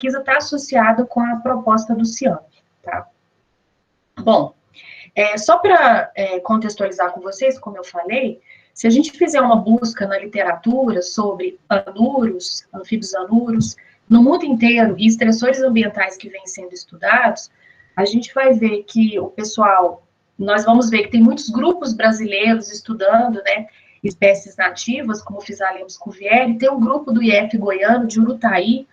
pesquisa está associada com a proposta do CIAMP, tá? Bom, só para contextualizar com vocês, como eu falei, se a gente fizer uma busca na literatura sobre anuros, anfíbios anuros, no mundo inteiro, e estressores ambientais que vêm sendo estudados, a gente vai ver que o pessoal, nós vamos ver que tem muitos grupos brasileiros estudando, né, espécies nativas, como o Physalimos cuvieri, tem um grupo do IF goiano, de Urutaí,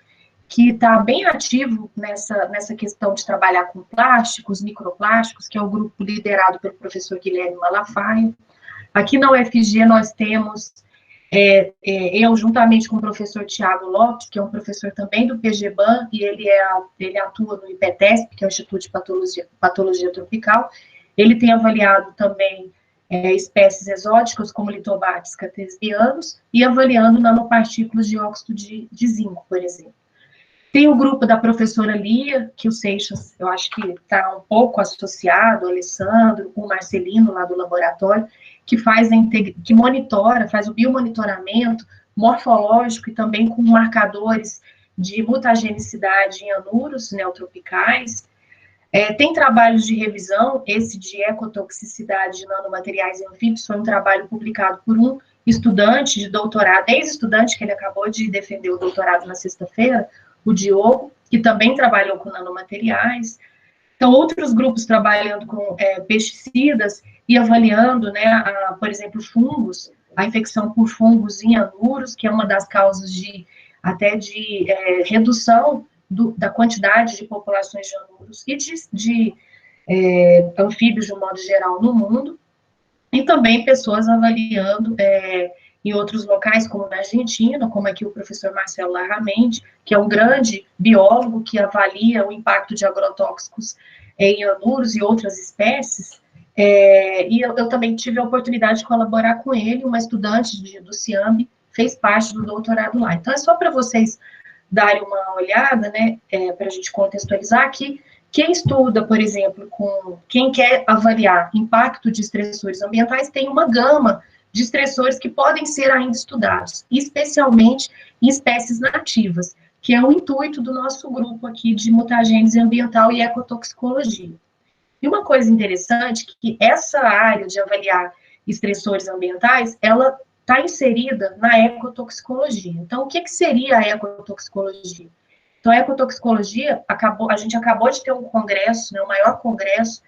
que está bem ativo nessa questão de trabalhar com plásticos, microplásticos, que é o grupo liderado pelo professor Guilherme Malafaia. Aqui na UFG nós temos, eu juntamente com o professor Tiago Lopes, que é um professor também do PGBAN, e ele atua no IPTESP, que é o Instituto de Patologia Tropical. Ele tem avaliado também espécies exóticas, como litobates catesianos, e avaliando nanopartículas de óxido de zinco, por exemplo. Tem o grupo da professora Lia, que o Seixas, eu acho que está um pouco associado, o Alessandro, o Marcelino, lá do laboratório, que monitora, faz o biomonitoramento morfológico e também com marcadores de mutagenicidade em anuros neotropicais. Tem trabalhos de revisão, esse de ecotoxicidade de nanomateriais em anfíbios, foi um trabalho publicado por um estudante de doutorado, ex-estudante, que ele acabou de defender o doutorado na sexta-feira, o Diogo, que também trabalhou com nanomateriais. Então, outros grupos trabalhando com pesticidas e avaliando, né, por exemplo, fungos, a infecção por fungos em anuros, que é uma das causas de redução da quantidade de populações de anuros e de anfíbios, de um modo geral, no mundo. E também pessoas avaliando em outros locais, como na Argentina, como aqui o professor Marcelo Larramendi, que é um grande biólogo que avalia o impacto de agrotóxicos em anuros e outras espécies, e eu também tive a oportunidade de colaborar com ele, uma estudante do CIAMB, fez parte do doutorado lá. Então, é só para vocês darem uma olhada, né, para a gente contextualizar aqui. Quem estuda, por exemplo, quem quer avaliar impacto de estressores ambientais, tem uma gama de estressores que podem ser ainda estudados, especialmente em espécies nativas, que é o intuito do nosso grupo aqui de mutagênese ambiental e ecotoxicologia. E uma coisa interessante é que essa área de avaliar estressores ambientais, ela está inserida na ecotoxicologia. Então, o que seria a ecotoxicologia? Então, a ecotoxicologia, a gente acabou de ter um congresso, né, o maior congresso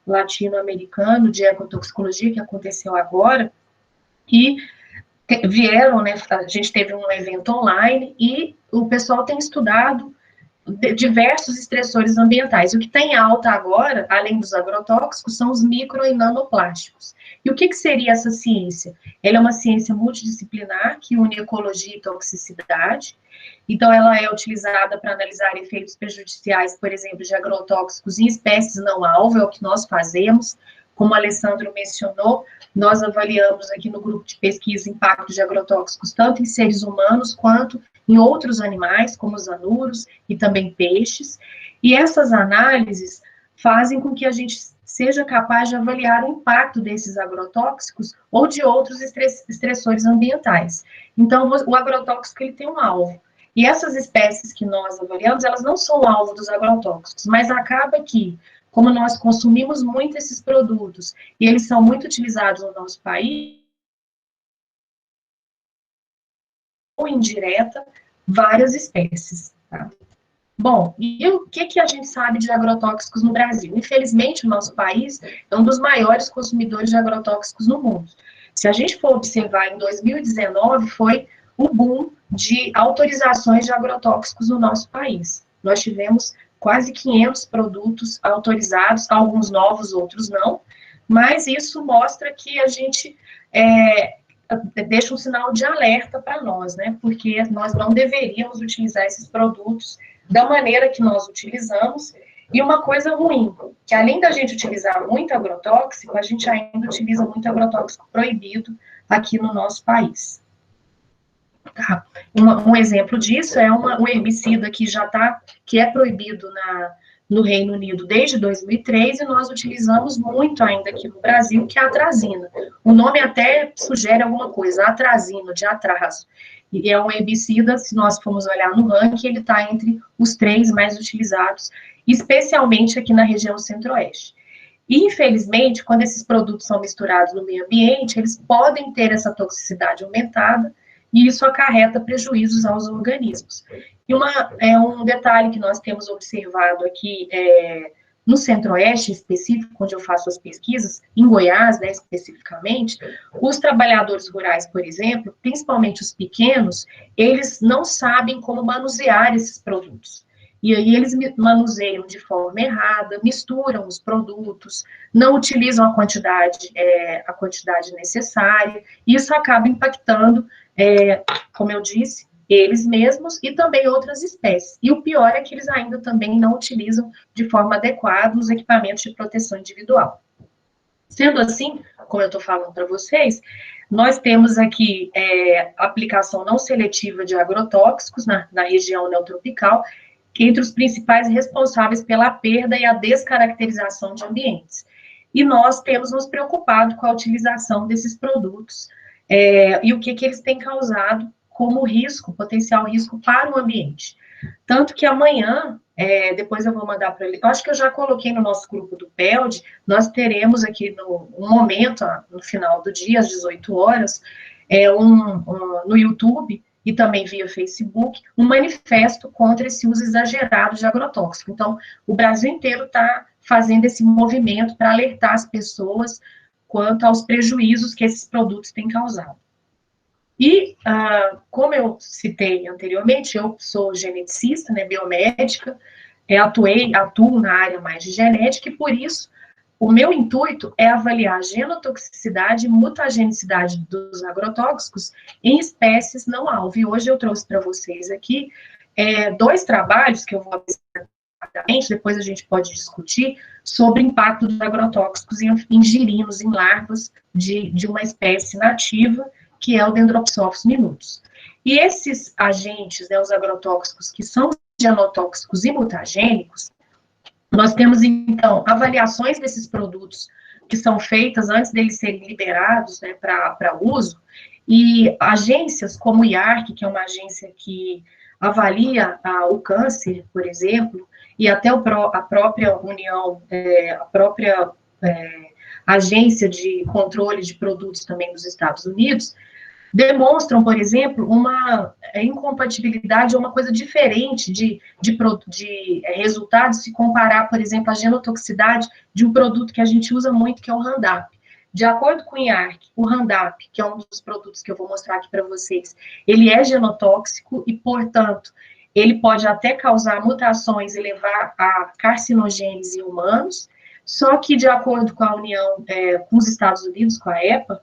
latino-americano de ecotoxicologia, que aconteceu agora, e vieram, né, a gente teve um evento online, e o pessoal tem estudado diversos estressores ambientais. E o que está em alta agora, além dos agrotóxicos, são os micro e nanoplásticos. E o que seria essa ciência? Ela é uma ciência multidisciplinar que une ecologia e toxicidade. Então, ela é utilizada para analisar efeitos prejudiciais, por exemplo, de agrotóxicos em espécies não-alvo, é o que nós fazemos. Como o Alessandro mencionou, nós avaliamos aqui no grupo de pesquisa impacto de agrotóxicos tanto em seres humanos quanto em outros animais, como os anuros e também peixes. E essas análises fazem com que a gente seja capaz de avaliar o impacto desses agrotóxicos ou de outros estressores ambientais. Então, o agrotóxico ele tem um alvo. E essas espécies que nós avaliamos, elas não são alvo dos agrotóxicos, mas acaba que, como nós consumimos muito esses produtos, e eles são muito utilizados no nosso país, ou indireta, várias espécies. Tá? Bom, e o que a gente sabe de agrotóxicos no Brasil? Infelizmente, o nosso país é um dos maiores consumidores de agrotóxicos no mundo. Se a gente for observar, em 2019, foi o boom de autorizações de agrotóxicos no nosso país. Nós tivemos quase 500 produtos autorizados, alguns novos, outros não, mas isso mostra que a gente deixa um sinal de alerta para nós, né? Porque nós não deveríamos utilizar esses produtos da maneira que nós utilizamos. E uma coisa ruim, que além da gente utilizar muito agrotóxico, a gente ainda utiliza muito agrotóxico proibido aqui no nosso país. Tá? Um exemplo disso é um herbicida que é proibido no Reino Unido desde 2003 e nós utilizamos muito ainda aqui no Brasil, que é a atrazina. O nome até sugere alguma coisa, atrazina, de atraso. e é um herbicida, se nós formos olhar no ranking, ele está entre os 3 mais utilizados, especialmente aqui na região centro-oeste. E, infelizmente, quando esses produtos são misturados no meio ambiente, eles podem ter essa toxicidade aumentada, e isso acarreta prejuízos aos organismos. E um detalhe que nós temos observado aqui no Centro-Oeste, específico, onde eu faço as pesquisas, em Goiás, né, especificamente, os trabalhadores rurais, por exemplo, principalmente os pequenos, eles não sabem como manusear esses produtos. E aí eles manuseiam de forma errada, misturam os produtos, não utilizam a quantidade necessária, e isso acaba impactando, como eu disse, eles mesmos e também outras espécies. E o pior é que eles ainda também não utilizam de forma adequada os equipamentos de proteção individual. Sendo assim, como eu estou falando para vocês, nós temos aqui aplicação não seletiva de agrotóxicos na região neotropical, entre os principais responsáveis pela perda e a descaracterização de ambientes. E nós temos nos preocupado com a utilização desses produtos e o que eles têm causado como risco, potencial risco para o ambiente. Tanto que amanhã, depois eu vou mandar para ele, eu acho que eu já coloquei no nosso grupo do PELD, nós teremos aqui um momento, no final do dia, às 18 horas, no YouTube, e também via Facebook, um manifesto contra esse uso exagerado de agrotóxico. Então, o Brasil inteiro está fazendo esse movimento para alertar as pessoas quanto aos prejuízos que esses produtos têm causado. E, como eu citei anteriormente, eu sou geneticista, né, biomédica, atuo na área mais de genética, e por isso, o meu intuito é avaliar a genotoxicidade e mutagenicidade dos agrotóxicos em espécies não alvo. E hoje eu trouxe para vocês aqui 2 trabalhos que eu vou apresentar rapidamente, depois a gente pode discutir, sobre o impacto dos agrotóxicos em girinos, em larvas de uma espécie nativa, que é o Dendropsophis minutus. E esses agentes, né, os agrotóxicos que são genotóxicos e mutagênicos, nós temos, então, avaliações desses produtos que são feitas antes deles serem liberados, né, para uso, e agências como o IARC, que é uma agência que avalia o câncer, por exemplo, e até a própria União, a própria agência de controle de produtos também dos Estados Unidos, demonstram, por exemplo, uma incompatibilidade ou uma coisa diferente de resultados se comparar, por exemplo, a genotoxicidade de um produto que a gente usa muito, que é o Roundup. De acordo com o IARC, o Roundup, que é um dos produtos que eu vou mostrar aqui para vocês, ele é genotóxico e, portanto, ele pode até causar mutações e levar a carcinogênese em humanos, só que, de acordo com a União, com os Estados Unidos, com a EPA,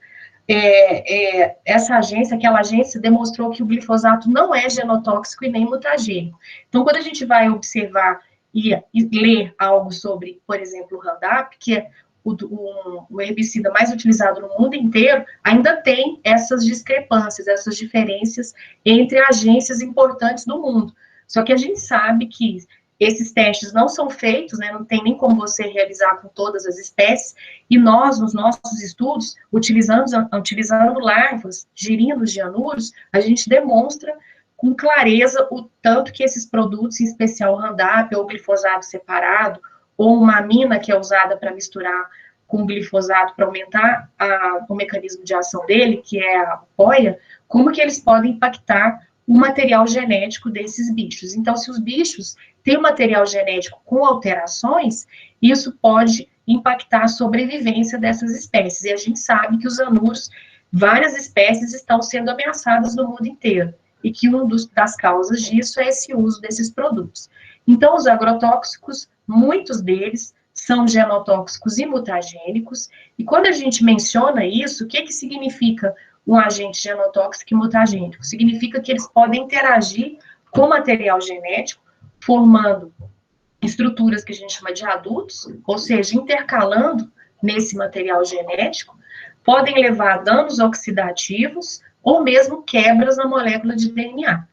essa agência, aquela agência, demonstrou que o glifosato não é genotóxico e nem mutagênico. Então, quando a gente vai observar e ler algo sobre, por exemplo, o Roundup, que é o herbicida mais utilizado no mundo inteiro, ainda tem essas discrepâncias, essas diferenças entre agências importantes do mundo. Só que a gente sabe que esses testes não são feitos, né, não tem nem como você realizar com todas as espécies, e nós, nos nossos estudos, utilizando larvas, girinos de anuros, a gente demonstra com clareza o tanto que esses produtos, em especial o Roundup, ou glifosato separado, ou uma amina que é usada para misturar com glifosato para aumentar o mecanismo de ação dele, que é a POIA, como que eles podem impactar o material genético desses bichos. Então, se os bichos têm um material genético com alterações, isso pode impactar a sobrevivência dessas espécies. E a gente sabe que os anuros, várias espécies estão sendo ameaçadas no mundo inteiro, e que uma das causas disso é esse uso desses produtos. Então, os agrotóxicos, muitos deles são genotóxicos e mutagênicos, e quando a gente menciona isso, o que significa um agente genotóxico e mutagênico? Significa que eles podem interagir com o material genético, formando estruturas que a gente chama de adultos, ou seja, intercalando nesse material genético, podem levar a danos oxidativos ou mesmo quebras na molécula de DNA.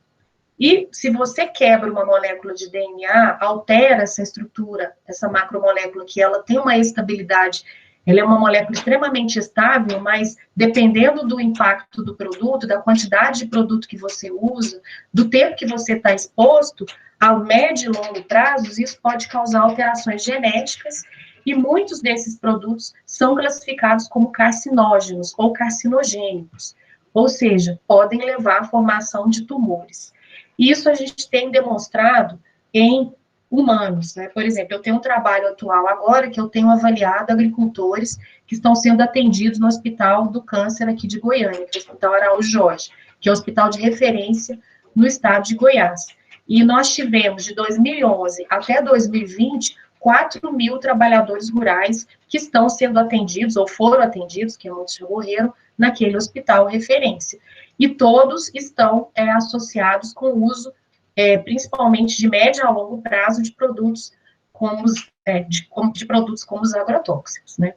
E se você quebra uma molécula de DNA, altera essa estrutura, essa macromolécula, que ela tem uma estabilidade Ela é uma molécula extremamente estável, mas dependendo do impacto do produto, da quantidade de produto que você usa, do tempo que você está exposto, a médio e longo prazos, isso pode causar alterações genéticas, e muitos desses produtos são classificados como carcinógenos ou carcinogênicos, ou seja, podem levar à formação de tumores. Isso a gente tem demonstrado em humanos, né? Por exemplo, eu tenho um trabalho atual agora que eu tenho avaliado agricultores que estão sendo atendidos no Hospital do Câncer aqui de Goiânia, que é o Hospital Araújo Jorge, que é o hospital de referência no estado de Goiás. E nós tivemos, de 2011 até 2020, 4 mil trabalhadores rurais que estão sendo atendidos, ou foram atendidos, que muitos já morreram, naquele hospital referência. E todos estão associados com o uso principalmente de médio a longo prazo de produtos como os agrotóxicos, né?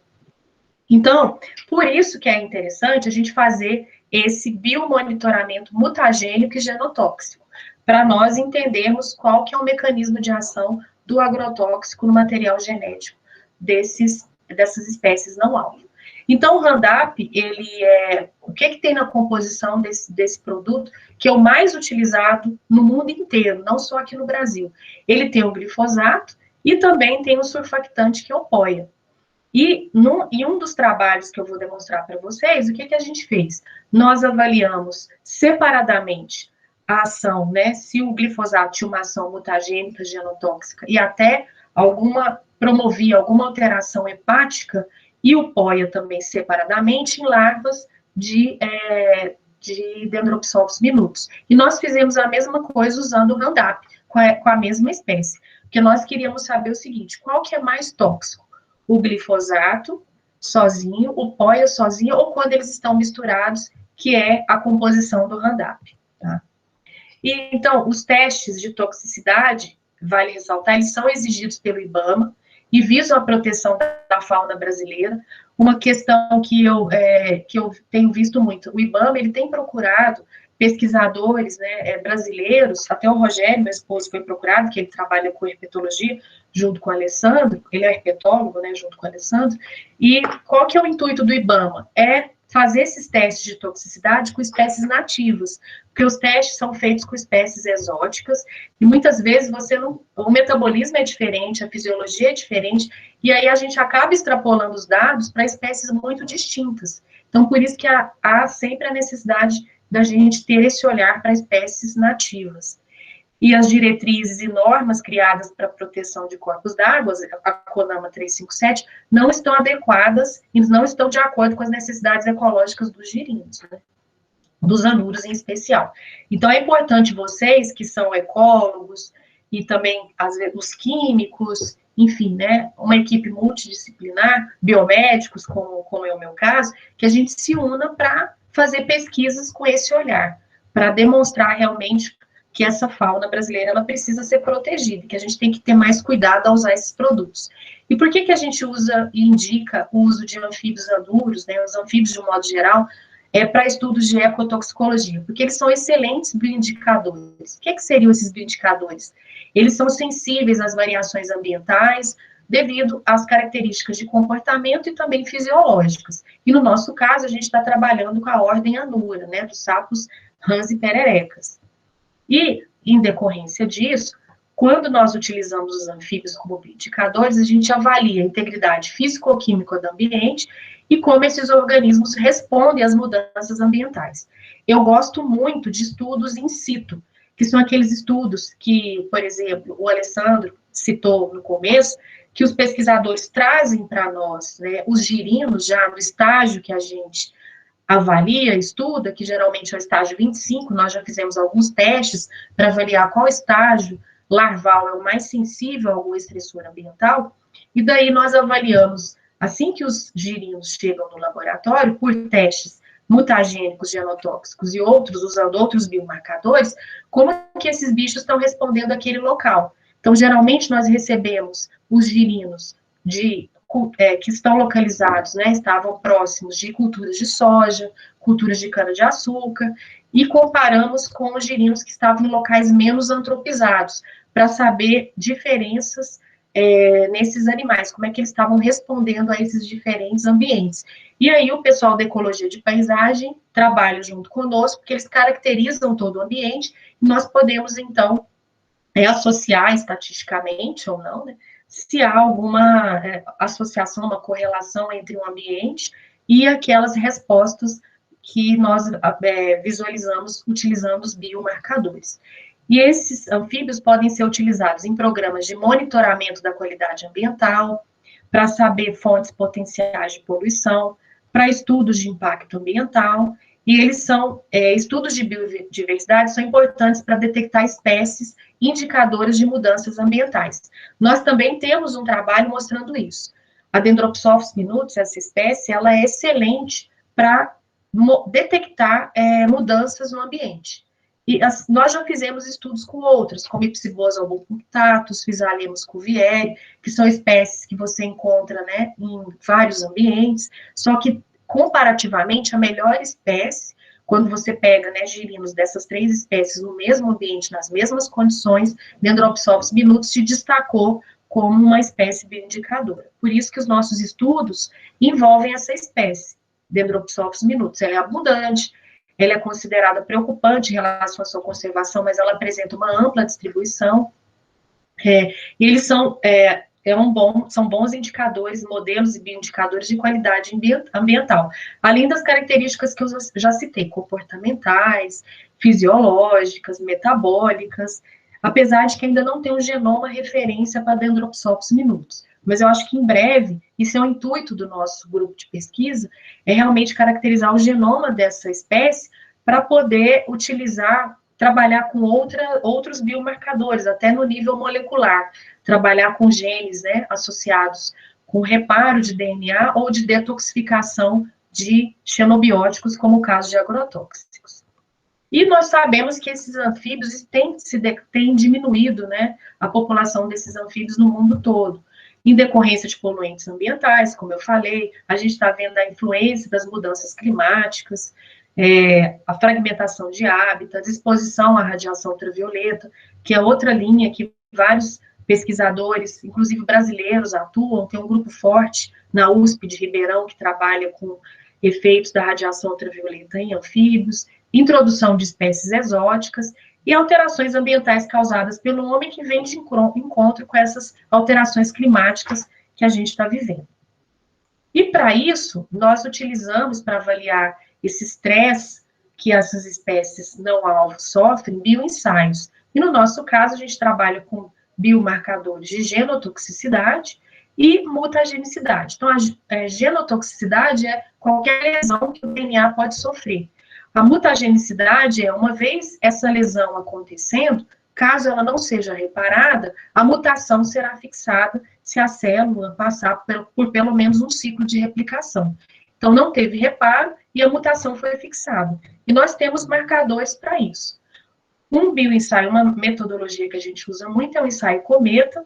Então, por isso que é interessante a gente fazer esse biomonitoramento mutagênico e genotóxico, para nós entendermos qual que é o mecanismo de ação do agrotóxico no material genético dessas espécies não alvo. Então, o Roundup, o que tem na composição desse produto, que é o mais utilizado no mundo inteiro, não só aqui no Brasil. Ele tem o glifosato e também tem o surfactante, que é o POIA. E em um dos trabalhos que eu vou demonstrar para vocês, o que a gente fez? Nós avaliamos separadamente a ação, né, se o glifosato tinha uma ação mutagênica, genotóxica, e até promovia alguma alteração hepática, e o POIA também separadamente, em larvas de Dendropissophis minutus. E nós fizemos a mesma coisa usando o Roundup, com a mesma espécie, porque nós queríamos saber o seguinte, qual que é mais tóxico? O glifosato sozinho, o POIA sozinho, ou quando eles estão misturados, que é a composição do Roundup, tá? E, então, os testes de toxicidade, vale ressaltar, eles são exigidos pelo IBAMA e visam a proteção da fauna brasileira. Uma questão que eu tenho visto muito, o IBAMA, ele tem procurado pesquisadores, né, brasileiros, até o Rogério, meu esposo, foi procurado, que ele trabalha com herpetologia, junto com o Alessandro, ele é herpetólogo, né, junto com o Alessandro, e qual que é o intuito do IBAMA? É fazer esses testes de toxicidade com espécies nativas, porque os testes são feitos com espécies exóticas, e muitas vezes o metabolismo é diferente, a fisiologia é diferente, e aí a gente acaba extrapolando os dados para espécies muito distintas. Então, por isso que há sempre a necessidade da gente ter esse olhar para espécies nativas. E as diretrizes e normas criadas para a proteção de corpos d'água, a CONAMA 357, não estão adequadas e não estão de acordo com as necessidades ecológicas dos girinos, né? Dos anuros em especial. Então, é importante vocês, que são ecólogos, e também os químicos, enfim, né, uma equipe multidisciplinar, biomédicos, como é o meu caso, que a gente se una para fazer pesquisas com esse olhar, para demonstrar realmente que essa fauna brasileira ela precisa ser protegida, que a gente tem que ter mais cuidado ao usar esses produtos. E por que a gente usa e indica o uso de anfíbios anuros, né, os anfíbios de um modo geral, para estudos de ecotoxicologia, porque eles são excelentes bioindicadores. O que seriam esses bioindicadores? Eles são sensíveis às variações ambientais, devido às características de comportamento e também fisiológicas. E no nosso caso, a gente está trabalhando com a ordem Anura, né, dos sapos rãs e pererecas. E, em decorrência disso, quando nós utilizamos os anfíbios como bioindicadores, a gente avalia a integridade físico-química do ambiente e como esses organismos respondem às mudanças ambientais. Eu gosto muito de estudos in situ, que são aqueles estudos que, por exemplo, o Alessandro citou no começo, que os pesquisadores trazem para nós, né, os girinos já no estágio que a gente avalia, estuda, que geralmente é o estágio 25, nós já fizemos alguns testes para avaliar qual estágio larval é o mais sensível a algum estressor ambiental, e daí nós avaliamos, assim que os girinos chegam no laboratório, por testes mutagênicos, genotóxicos e outros, usando outros biomarcadores, como que esses bichos estão respondendo àquele local. Então, geralmente, nós recebemos os girinos que estão localizados, né, estavam próximos de culturas de soja, culturas de cana-de-açúcar, e comparamos com os girinos que estavam em locais menos antropizados, para saber diferenças nesses animais, como é que eles estavam respondendo a esses diferentes ambientes. E aí o pessoal da ecologia de paisagem trabalha junto conosco, porque eles caracterizam todo o ambiente, e nós podemos, então, associar estatisticamente ou não, né, se há alguma associação, uma correlação entre o ambiente e aquelas respostas que nós visualizamos utilizando os biomarcadores. E esses anfíbios podem ser utilizados em programas de monitoramento da qualidade ambiental, para saber fontes potenciais de poluição, para estudos de impacto ambiental, e eles são, estudos de biodiversidade são importantes para detectar espécies indicadoras de mudanças ambientais. Nós também temos um trabalho mostrando isso. A Dendropsophis minutus, essa espécie, ela é excelente para detectar mudanças no ambiente. E nós já fizemos estudos com outras, como Ipsibosa albopunctatus, Physalia cuvieri, que são espécies que você encontra, né, em vários ambientes, só que, comparativamente, a melhor espécie, quando você pega, né, girinos dessas 3 espécies no mesmo ambiente, nas mesmas condições, Dendropsophis minutus se destacou como uma espécie bioindicadora. Por isso que os nossos estudos envolvem essa espécie, Dendropsophis minutus. Ela é abundante, ela é considerada preocupante em relação à sua conservação, mas ela apresenta uma ampla distribuição, e eles são, são bons indicadores, modelos e bioindicadores de qualidade ambiental, além das características que eu já citei, comportamentais, fisiológicas, metabólicas, apesar de que ainda não tem um genoma referência para Dendropsophis minutus. Mas eu acho que em breve, isso é o intuito do nosso grupo de pesquisa, é realmente caracterizar o genoma dessa espécie para poder trabalhar com outros biomarcadores, até no nível molecular, trabalhar com genes, né, associados com reparo de DNA ou de detoxificação de xenobióticos, como o caso de agrotóxicos. E nós sabemos que esses anfíbios têm diminuído, né, a população desses anfíbios no mundo todo, em decorrência de poluentes ambientais, como eu falei, a gente está vendo a influência das mudanças climáticas, a fragmentação de hábitats, exposição à radiação ultravioleta, que é outra linha que vários pesquisadores, inclusive brasileiros, atuam, tem um grupo forte na USP de Ribeirão que trabalha com efeitos da radiação ultravioleta em anfíbios, introdução de espécies exóticas e alterações ambientais causadas pelo homem que vem de encontro com essas alterações climáticas que a gente está vivendo. E para isso, nós utilizamos para avaliar esse estresse que essas espécies não alvo sofrem, bioensaios. E no nosso caso, a gente trabalha com biomarcadores de genotoxicidade e mutagenicidade. Então, a genotoxicidade é qualquer lesão que o DNA pode sofrer. A mutagenicidade é, uma vez essa lesão acontecendo, caso ela não seja reparada, a mutação será fixada se a célula passar por pelo menos um ciclo de replicação. Então, não teve reparo e a mutação foi fixada. E nós temos marcadores para isso. Um bioensaio, uma metodologia que a gente usa muito é o ensaio cometa,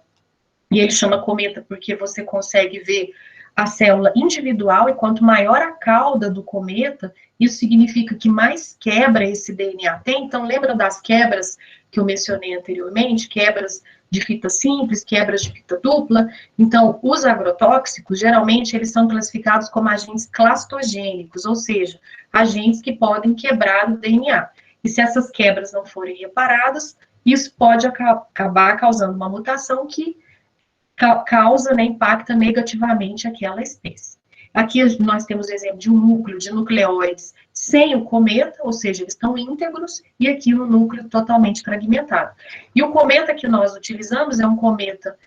e ele chama cometa porque você consegue ver a célula individual, e quanto maior a cauda do cometa, isso significa que mais quebra esse DNA tem. Então, lembra das quebras que eu mencionei anteriormente? Quebras de fita simples, quebras de fita dupla. Então, os agrotóxicos, geralmente, eles são classificados como agentes clastogênicos, ou seja, agentes que podem quebrar o DNA. E se essas quebras não forem reparadas, isso pode acabar causando uma mutação que causa, né, impacta negativamente aquela espécie. Aqui nós temos o exemplo de um núcleo de nucleóides sem o cometa, ou seja, eles estão íntegros, e aqui um núcleo totalmente fragmentado. E o cometa que nós utilizamos é um cometa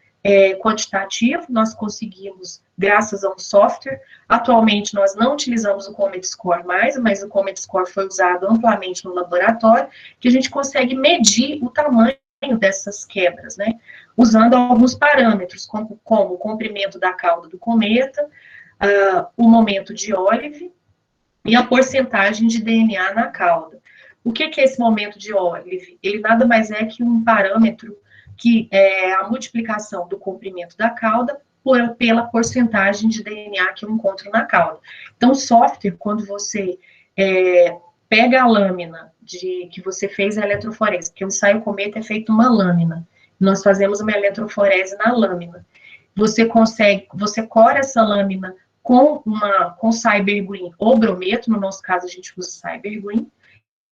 quantitativo, nós conseguimos, graças a um software, atualmente nós não utilizamos o Comet Score mais, mas o Comet Score foi usado amplamente no laboratório, que a gente consegue medir o tamanho dessas quebras, né, usando alguns parâmetros, como o comprimento da cauda do cometa, o momento de Olive e a porcentagem de DNA na cauda. O que é esse momento de Olive? Ele nada mais é que um parâmetro que é a multiplicação do comprimento da cauda pela porcentagem de DNA que eu encontro na cauda. Então, o software, quando você pega a lâmina que você fez a eletroforese, porque o ensaio cometa é feito uma lâmina, nós fazemos uma eletroforese na lâmina. você cora essa lâmina com cybergreen ou brometo, no nosso caso a gente usa cybergreen,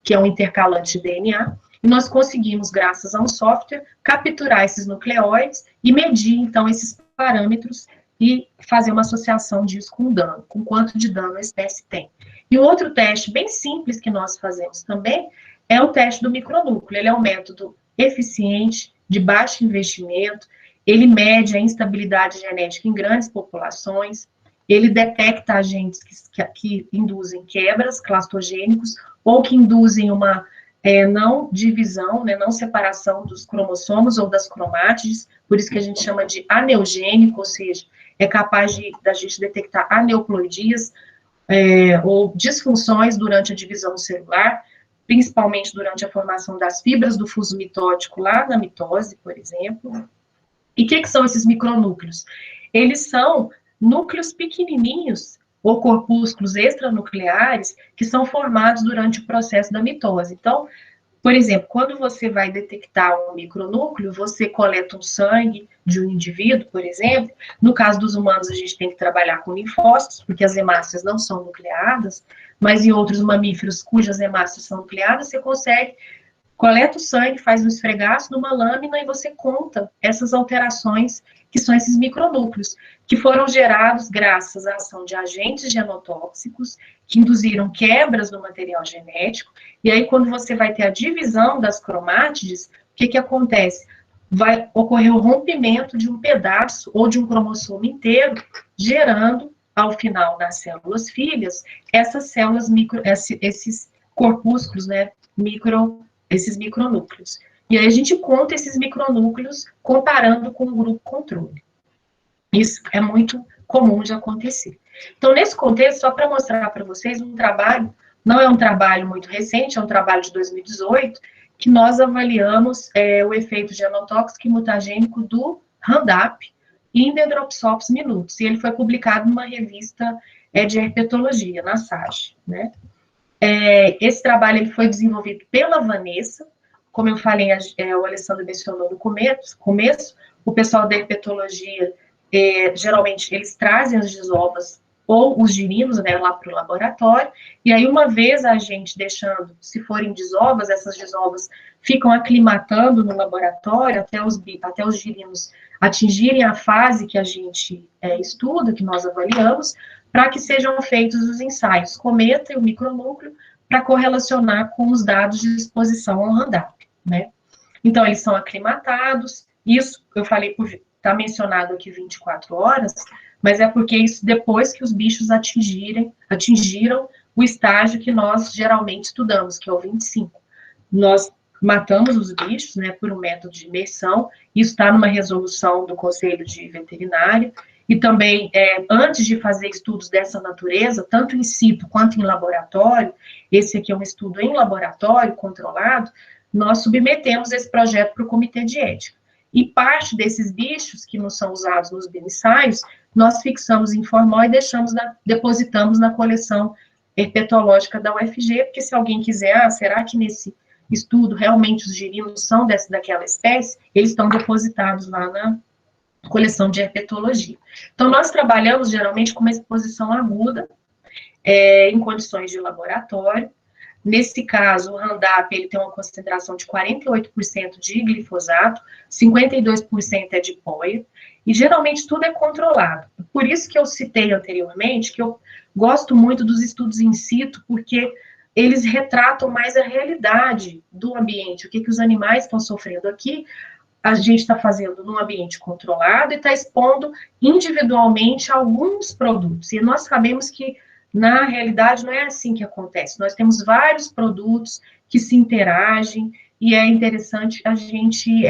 que é um intercalante de DNA, e nós conseguimos, graças a um software, capturar esses nucleóides e medir, então, esses parâmetros e fazer uma associação disso com o dano, com quanto de dano a espécie tem. E um outro teste bem simples que nós fazemos também é o teste do micronúcleo. Ele é um método eficiente, de baixo investimento, ele mede a instabilidade genética em grandes populações, ele detecta agentes que induzem quebras, clastogênicos, ou que induzem uma não divisão, né, não separação dos cromossomos ou das cromátides, por isso que a gente chama de aneugênico, ou seja, é capaz da gente detectar aneuploidias ou disfunções durante a divisão celular, principalmente durante a formação das fibras do fuso mitótico lá na mitose, por exemplo. E o que são esses micronúcleos? Eles são núcleos pequenininhos ou corpúsculos extranucleares que são formados durante o processo da mitose. Então, por exemplo, quando você vai detectar um micronúcleo, você coleta um sangue de um indivíduo, por exemplo. No caso dos humanos, a gente tem que trabalhar com linfócitos, porque as hemácias não são nucleadas, mas em outros mamíferos cujas hemácias são nucleadas, você consegue coleta o sangue, faz um esfregaço numa lâmina e você conta essas alterações que são esses micronúcleos, que foram gerados graças à ação de agentes genotóxicos, que induziram quebras no material genético, e aí quando você vai ter a divisão das cromátides, o que acontece? Vai ocorrer o rompimento de um pedaço ou de um cromossomo inteiro, gerando, ao final, nas células filhas, essas células esses corpúsculos, né, esses micronúcleos. E aí a gente conta esses micronúcleos comparando com o grupo controle. Isso é muito comum de acontecer. Então, nesse contexto, só para mostrar para vocês um trabalho, não é um trabalho muito recente, é um trabalho de 2018, que nós avaliamos o efeito genotóxico e mutagênico do Roundup em Dendropsops minutos. E ele foi publicado numa revista de herpetologia, na SAGE, né? Esse trabalho ele foi desenvolvido pela Vanessa, como eu falei, o Alessandro mencionou no começo, o pessoal da herpetologia, geralmente, eles trazem as desovas ou os girinos, né, lá para o laboratório, e aí uma vez a gente deixando, se forem desovas, essas desovas ficam aclimatando no laboratório até os girinos atingirem a fase que a gente estuda, que nós avaliamos, para que sejam feitos os ensaios cometa e o micronúcleo para correlacionar com os dados de exposição ao Roundup, né? Então, eles são aclimatados, isso eu falei, está mencionado aqui 24 horas, mas é porque isso depois que os bichos atingiram o estágio que nós geralmente estudamos, que é o 25. Nós matamos os bichos, né, por um método de imersão, isso está numa resolução do Conselho de Veterinária, e também, antes de fazer estudos dessa natureza, tanto in situ quanto em laboratório, esse aqui é um estudo em laboratório, controlado, nós submetemos esse projeto para o comitê de ética. E parte desses bichos que não são usados nos bioensaios, nós fixamos em formol e depositamos na coleção herpetológica da UFG, porque se alguém quiser, será que nesse estudo realmente os girinos são daquela espécie? Eles estão depositados lá na coleção de herpetologia. Então, nós trabalhamos geralmente com uma exposição aguda, em condições de laboratório. Nesse caso, o Roundup ele tem uma concentração de 48% de glifosato, 52% é de POIA, e geralmente tudo é controlado. Por isso que eu citei anteriormente, que eu gosto muito dos estudos in situ, porque eles retratam mais a realidade do ambiente, o que os animais estão sofrendo aqui, a gente está fazendo num ambiente controlado e está expondo individualmente alguns produtos. E nós sabemos que, na realidade, não é assim que acontece. Nós temos vários produtos que se interagem e é interessante a gente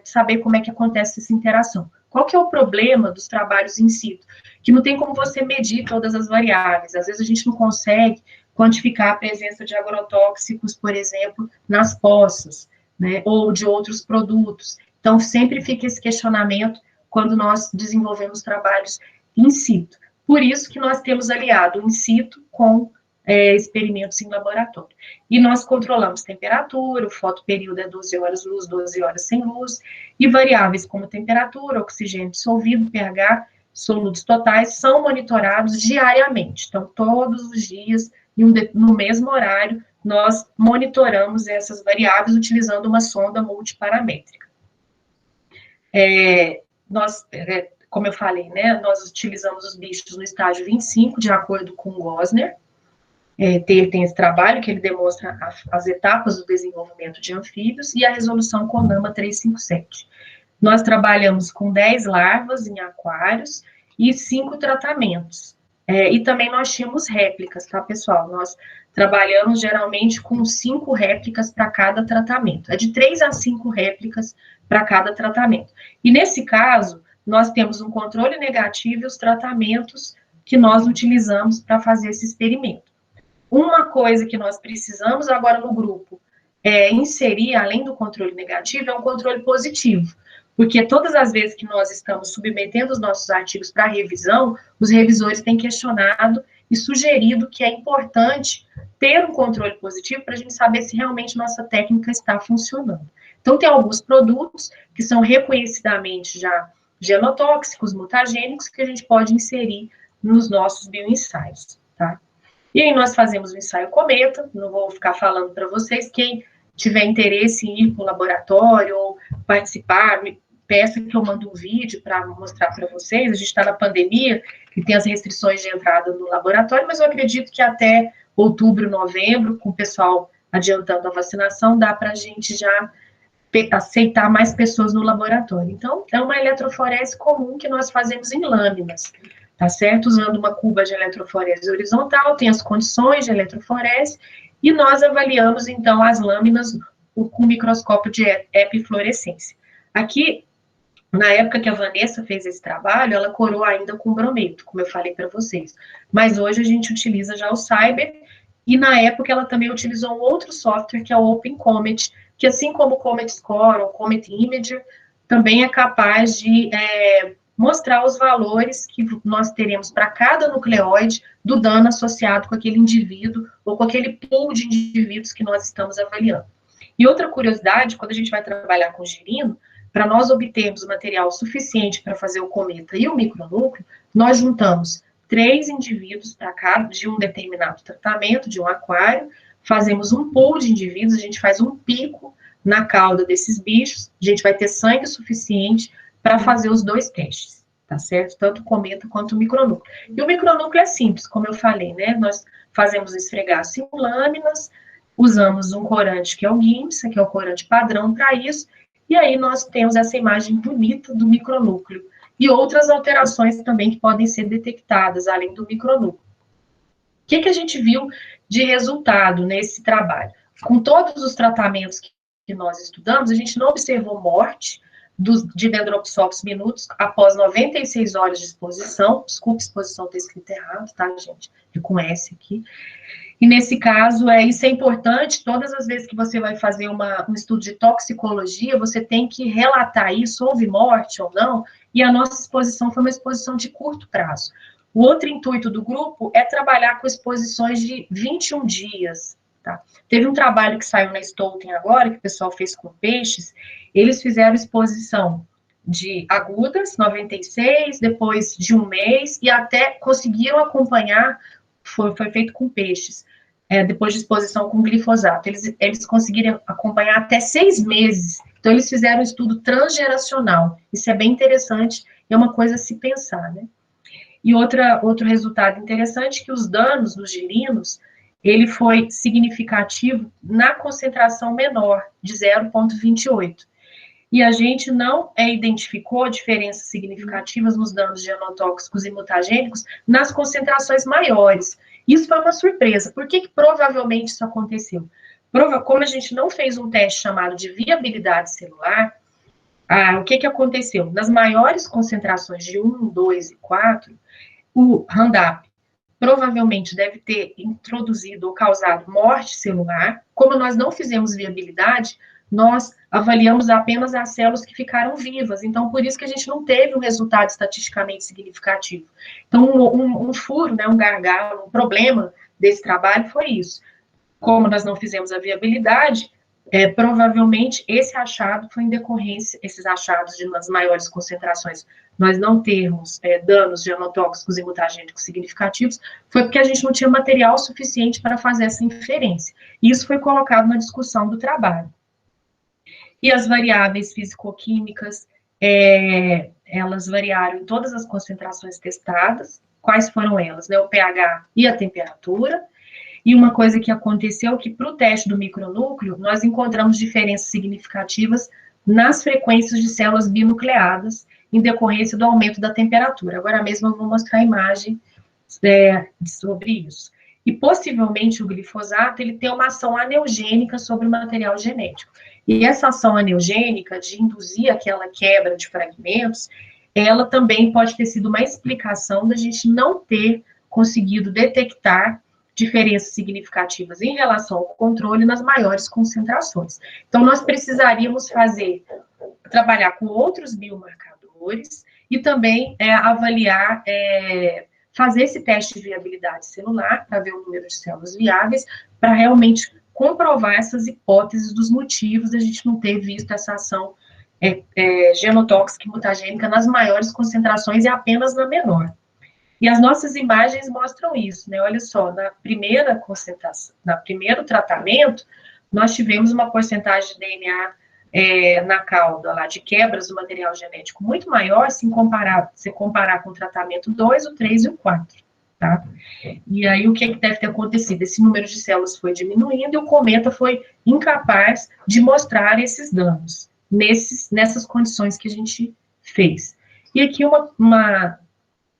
saber como é que acontece essa interação. Qual que é o problema dos trabalhos in situ? Que não tem como você medir todas as variáveis. Às vezes a gente não consegue quantificar a presença de agrotóxicos, por exemplo, nas poças, né, ou de outros produtos. Então, sempre fica esse questionamento quando nós desenvolvemos trabalhos in situ. Por isso que nós temos aliado o in situ com experimentos em laboratório. E nós controlamos temperatura, o fotoperíodo é 12 horas luz, 12 horas sem luz, e variáveis como temperatura, oxigênio dissolvido, pH, solutos totais, são monitorados diariamente. Então, todos os dias, no mesmo horário, nós monitoramos essas variáveis utilizando uma sonda multiparamétrica. Como eu falei, né, nós utilizamos os bichos no estágio 25, de acordo com o Gosner. Ele tem esse trabalho que ele demonstra as etapas do desenvolvimento de anfíbios e a resolução CONAMA 357. Nós trabalhamos com 10 larvas em aquários e 5 tratamentos. E também nós tínhamos réplicas, tá, pessoal? Nós trabalhamos geralmente com 5 réplicas para cada tratamento. É de 3 a 5 réplicas para cada tratamento. E nesse caso, nós temos um controle negativo e os tratamentos que nós utilizamos para fazer esse experimento. Uma coisa que nós precisamos agora no grupo inserir, além do controle negativo, é um controle positivo. Porque todas as vezes que nós estamos submetendo os nossos artigos para revisão, os revisores têm questionado e sugerido que é importante ter um controle positivo para a gente saber se realmente nossa técnica está funcionando. Então, tem alguns produtos que são reconhecidamente já genotóxicos, mutagênicos, que a gente pode inserir nos nossos bioensaios, tá? E aí nós fazemos o ensaio cometa, não vou ficar falando para vocês, quem tiver interesse em ir para o laboratório ou participar, me peça que eu mando um vídeo para mostrar para vocês. A gente está na pandemia e tem as restrições de entrada no laboratório, mas eu acredito que até outubro, novembro, com o pessoal adiantando a vacinação, dá para a gente já aceitar mais pessoas no laboratório. Então, é uma eletroforese comum que nós fazemos em lâminas, tá certo? Usando uma cuba de eletroforese horizontal, tem as condições de eletroforese, e nós avaliamos, então, as lâminas com microscópio de epifluorescência. Aqui, na época que a Vanessa fez esse trabalho, ela corou ainda com brometo, como eu falei para vocês. Mas hoje a gente utiliza já o Cyber, e na época ela também utilizou um outro software, que é o OpenComet, que assim como o Comet Score ou Comet Imager, também é capaz de mostrar os valores que nós teremos para cada nucleóide do dano associado com aquele indivíduo ou com aquele pool de indivíduos que nós estamos avaliando. E outra curiosidade, quando a gente vai trabalhar com girino, para nós obtermos material suficiente para fazer o cometa e o micronúcleo, nós juntamos 3 indivíduos para cada de um determinado tratamento, de um aquário, fazemos um pool de indivíduos, a gente faz um pico na cauda desses bichos, a gente vai ter sangue suficiente para fazer os 2 testes, tá certo? Tanto o cometa quanto o micronúcleo. E o micronúcleo é simples, como eu falei, né? Nós fazemos esfregaço em lâminas, usamos um corante que é o GIMSA, que é o corante padrão para isso, e aí nós temos essa imagem bonita do micronúcleo. E outras alterações também que podem ser detectadas, além do micronúcleo. O que a gente viu de resultado nesse trabalho? Com todos os tratamentos que nós estudamos, a gente não observou morte de Dendropsopsis minutos após 96 horas de exposição. Desculpa, exposição ter escrito errado, tá, gente? É com S aqui. E nesse caso, isso é importante, todas as vezes que você vai fazer um estudo de toxicologia, você tem que relatar isso, houve morte ou não, e a nossa exposição foi uma exposição de curto prazo. O outro intuito do grupo é trabalhar com exposições de 21 dias, tá? Teve um trabalho que saiu na Stolten agora, que o pessoal fez com peixes, eles fizeram exposição de agudas, 96, depois de um mês, e até conseguiram acompanhar, foi feito com peixes, depois de exposição com glifosato, eles conseguiram acompanhar até 6 meses, então eles fizeram um estudo transgeracional, isso é bem interessante, é uma coisa a se pensar, né? E outro resultado interessante, que os danos dos girinos, ele foi significativo na concentração menor, de 0,28. E a gente não identificou diferenças significativas nos danos genotóxicos e mutagênicos nas concentrações maiores. Isso foi uma surpresa. Por que provavelmente isso aconteceu? Como a gente não fez um teste chamado de viabilidade celular, o que aconteceu? Nas maiores concentrações de 1, 2 e 4, o Roundup provavelmente deve ter introduzido ou causado morte celular. Como nós não fizemos viabilidade, nós avaliamos apenas as células que ficaram vivas. Então, por isso que a gente não teve um resultado estatisticamente significativo. Então, um furo, né, um gargalo, um problema desse trabalho foi isso. Como nós não fizemos a viabilidade, provavelmente esse achado foi em decorrência, esses achados de nas maiores concentrações, nós não termos danos genotóxicos e mutagênicos significativos, foi porque a gente não tinha material suficiente para fazer essa inferência. Isso foi colocado na discussão do trabalho. E as variáveis físico-químicas, elas variaram em todas as concentrações testadas. Quais foram elas? Né? O pH e a temperatura. E uma coisa que aconteceu, que para o teste do micronúcleo, nós encontramos diferenças significativas nas frequências de células binucleadas, em decorrência do aumento da temperatura. Agora mesmo eu vou mostrar a imagem sobre isso. E possivelmente o glifosato, ele tem uma ação aneugênica sobre o material genético. E essa ação aneugênica, de induzir aquela quebra de fragmentos, ela também pode ter sido uma explicação da gente não ter conseguido detectar diferenças significativas em relação ao controle nas maiores concentrações. Então, nós precisaríamos trabalhar com outros biomarcadores e também avaliar, fazer esse teste de viabilidade celular para ver o número de células viáveis, para realmente comprovar essas hipóteses dos motivos da gente não ter visto essa ação genotóxica e mutagênica nas maiores concentrações e apenas na menor. E as nossas imagens mostram isso, né? Olha só, na primeira concentração, no primeiro tratamento, nós tivemos uma porcentagem de DNA na cauda, lá, de quebras do material genético muito maior se comparar com o tratamento 2, o 3 e o 4, tá? E aí, o que deve ter acontecido? Esse número de células foi diminuindo e o cometa foi incapaz de mostrar esses danos nessas condições que a gente fez. E aqui uma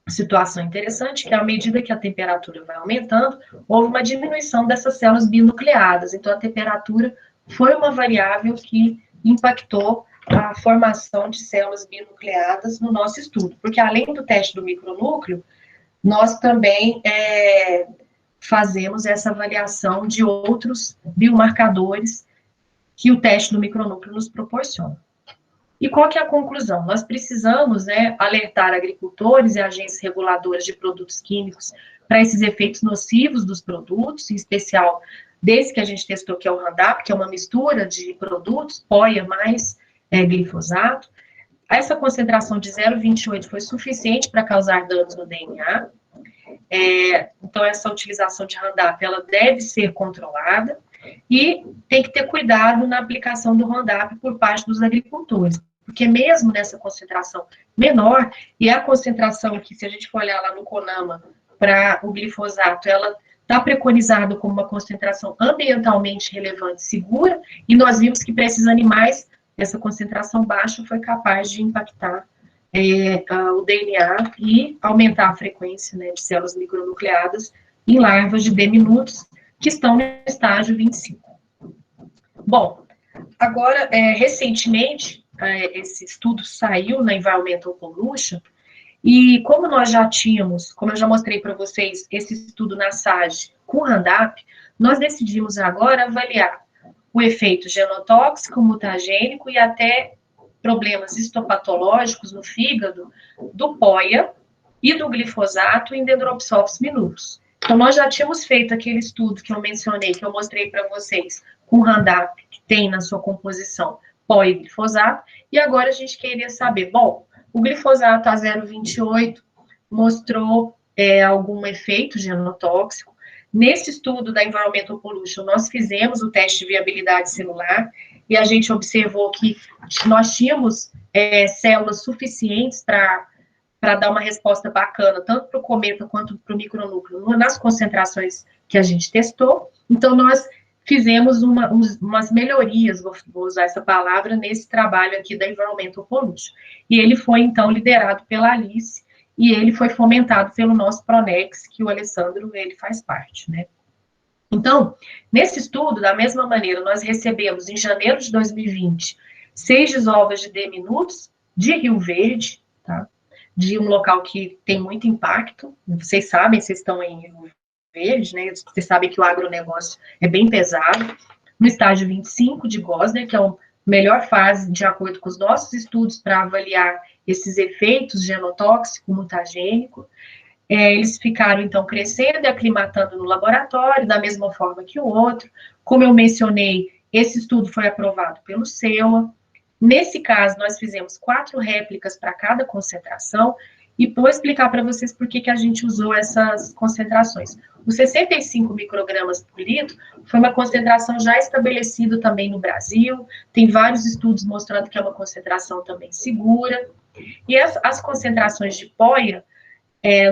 situação interessante, que à medida que a temperatura vai aumentando, houve uma diminuição dessas células binucleadas. Então, a temperatura foi uma variável que impactou a formação de células binucleadas no nosso estudo. Porque, além do teste do micronúcleo, nós também fazemos essa avaliação de outros biomarcadores que o teste do micronúcleo nos proporciona. E qual que é a conclusão? Nós precisamos, alertar agricultores e agências reguladoras de produtos químicos para esses efeitos nocivos dos produtos, em especial desse que a gente testou, que é o Roundup, que é uma mistura de produtos, POIA mais glifosato. Essa concentração de 0,28 foi suficiente para causar danos no DNA. Então, essa utilização de Roundup, ela deve ser controlada e tem que ter cuidado na aplicação do Roundup por parte dos agricultores. Porque mesmo nessa concentração menor, e a concentração que, se a gente for olhar lá no CONAMA, para o glifosato, ela está preconizada como uma concentração ambientalmente relevante, segura, e nós vimos que para esses animais, essa concentração baixa foi capaz de impactar o DNA e aumentar a frequência de células micronucleadas em larvas de D-minutos, que estão no estágio 25. Bom, agora, recentemente, esse estudo saiu na Environmental Pollution, e como nós já tínhamos, como eu já mostrei para vocês, esse estudo na SAGE com Roundup, nós decidimos agora avaliar o efeito genotóxico, mutagênico e até problemas histopatológicos no fígado do POIA e do glifosato em Dendropsophis minutus. Então, nós já tínhamos feito aquele estudo que eu mencionei, que eu mostrei para vocês, com Roundup, que tem na sua composição POIA e glifosato, e agora a gente queria saber, bom, o glifosato a 0,28 mostrou algum efeito genotóxico. Nesse estudo da Environmental Pollution, nós fizemos o teste de viabilidade celular e a gente observou que nós tínhamos células suficientes para dar uma resposta bacana, tanto para o cometa quanto para o micronúcleo, nas concentrações que a gente testou. Então, nós fizemos umas melhorias, vou usar essa palavra, nesse trabalho aqui da Environmental Pollution. E ele foi, então, liderado pela Alice, e ele foi fomentado pelo nosso Pronex, que o Alessandro, ele faz parte, né? Então, nesse estudo, da mesma maneira, nós recebemos, em janeiro de 2020, 6 desovas de D-minutos de Rio Verde, tá? De um local que tem muito impacto, vocês sabem, vocês estão em Rio Verde, né? Vocês sabem que o agronegócio é bem pesado. No estágio 25 de Gosner, que é a melhor fase, de acordo com os nossos estudos, para avaliar esses efeitos genotóxico, mutagênico. Eles ficaram, então, crescendo e aclimatando no laboratório, da mesma forma que o outro. Como eu mencionei, esse estudo foi aprovado pelo SEUA. Nesse caso, nós fizemos 4 réplicas para cada concentração, e vou explicar para vocês por que a gente usou essas concentrações. Os 65 microgramas por litro foi uma concentração já estabelecida também no Brasil, tem vários estudos mostrando que é uma concentração também segura, e as concentrações de POIA,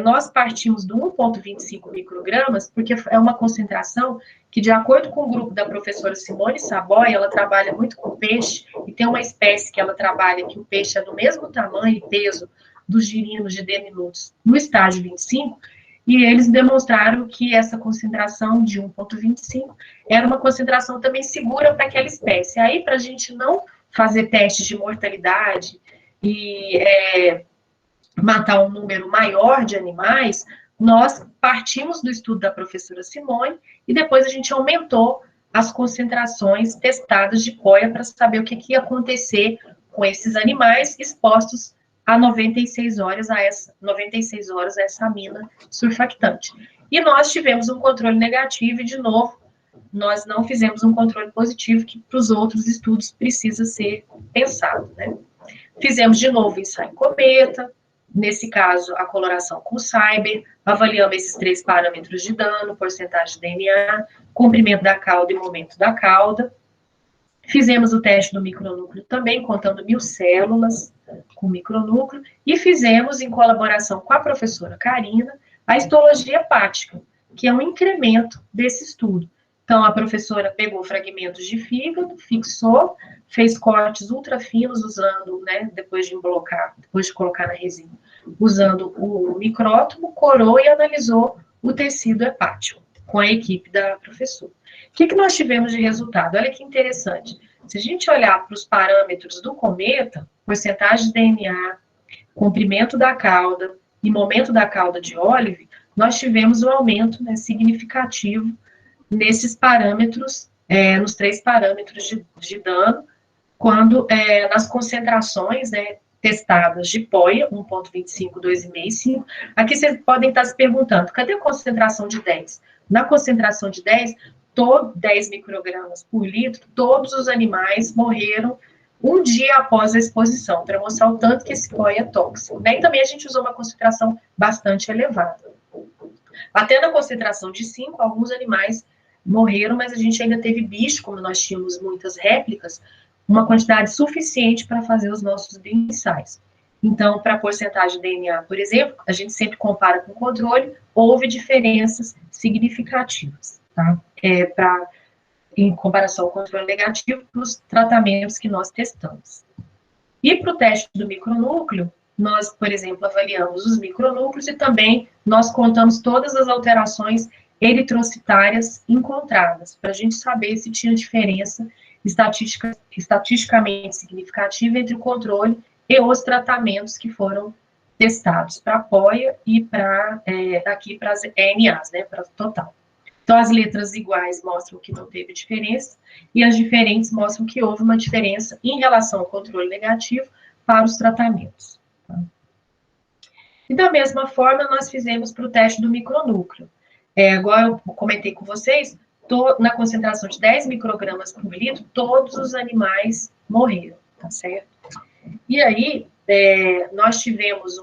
nós partimos do 1,25 microgramas, porque é uma concentração que, de acordo com o grupo da professora Simone Saboia, ela trabalha muito com peixe, e tem uma espécie que ela trabalha que o peixe é do mesmo tamanho e peso dos girinos de deminutos no estágio 25, e eles demonstraram que essa concentração de 1,25 era uma concentração também segura para aquela espécie. Aí, para a gente não fazer testes de mortalidade e matar um número maior de animais, nós partimos do estudo da professora Simone e depois a gente aumentou as concentrações testadas de POIA para saber o que ia acontecer com esses animais expostos a 96 horas a essa amina surfactante. E nós tivemos um controle negativo e, de novo, nós não fizemos um controle positivo, que para os outros estudos precisa ser pensado, né? Fizemos de novo ensaio em cometa, nesse caso, a coloração com Cyber, avaliamos esses 3 parâmetros de dano, porcentagem de DNA, comprimento da cauda e momento da cauda. Fizemos o teste do micronúcleo também, contando 1000 células com micronúcleo, e fizemos, em colaboração com a professora Karina, a histologia hepática, que é um incremento desse estudo. Então, a professora pegou fragmentos de fígado, fixou, fez cortes ultra finos usando, né, depois de emblocar, depois de colocar na resina, usando o micrótomo, corou e analisou o tecido hepático com a equipe da professora. O que nós tivemos de resultado? Olha que interessante. Se a gente olhar para os parâmetros do cometa, porcentagem de DNA, comprimento da cauda e momento da cauda de Olive, nós tivemos um aumento, né, significativo nesses parâmetros, nos 3 parâmetros de dano, quando nas concentrações, né, testadas de POIA, 1,25, 2,5 e 5. Aqui vocês podem estar se perguntando, cadê a concentração de 10? Na concentração de 10, 10 microgramas por litro, todos os animais morreram um dia após a exposição, para mostrar o tanto que esse POIA é tóxico, né? E também a gente usou uma concentração bastante elevada. Até na concentração de 5, alguns animais morreram, mas a gente ainda teve bicho, como nós tínhamos muitas réplicas, uma quantidade suficiente para fazer os nossos ensaios. Então, para a porcentagem de DNA, por exemplo, a gente sempre compara com o controle, houve diferenças significativas, tá? Em comparação ao controle negativo, dos tratamentos que nós testamos. E para o teste do micronúcleo, nós, por exemplo, avaliamos os micronúcleos e também nós contamos todas as alterações eritrocitárias encontradas, para a gente saber se tinha diferença estatisticamente significativa entre o controle e os tratamentos que foram testados para a POIA e aqui para as ENAs, né, para o total. Então, as letras iguais mostram que não teve diferença, e as diferentes mostram que houve uma diferença em relação ao controle negativo para os tratamentos. Tá? E da mesma forma, nós fizemos para o teste do micronúcleo. Agora eu comentei com vocês, na concentração de 10 microgramas por litro, todos os animais morreram, tá certo? E aí, nós tivemos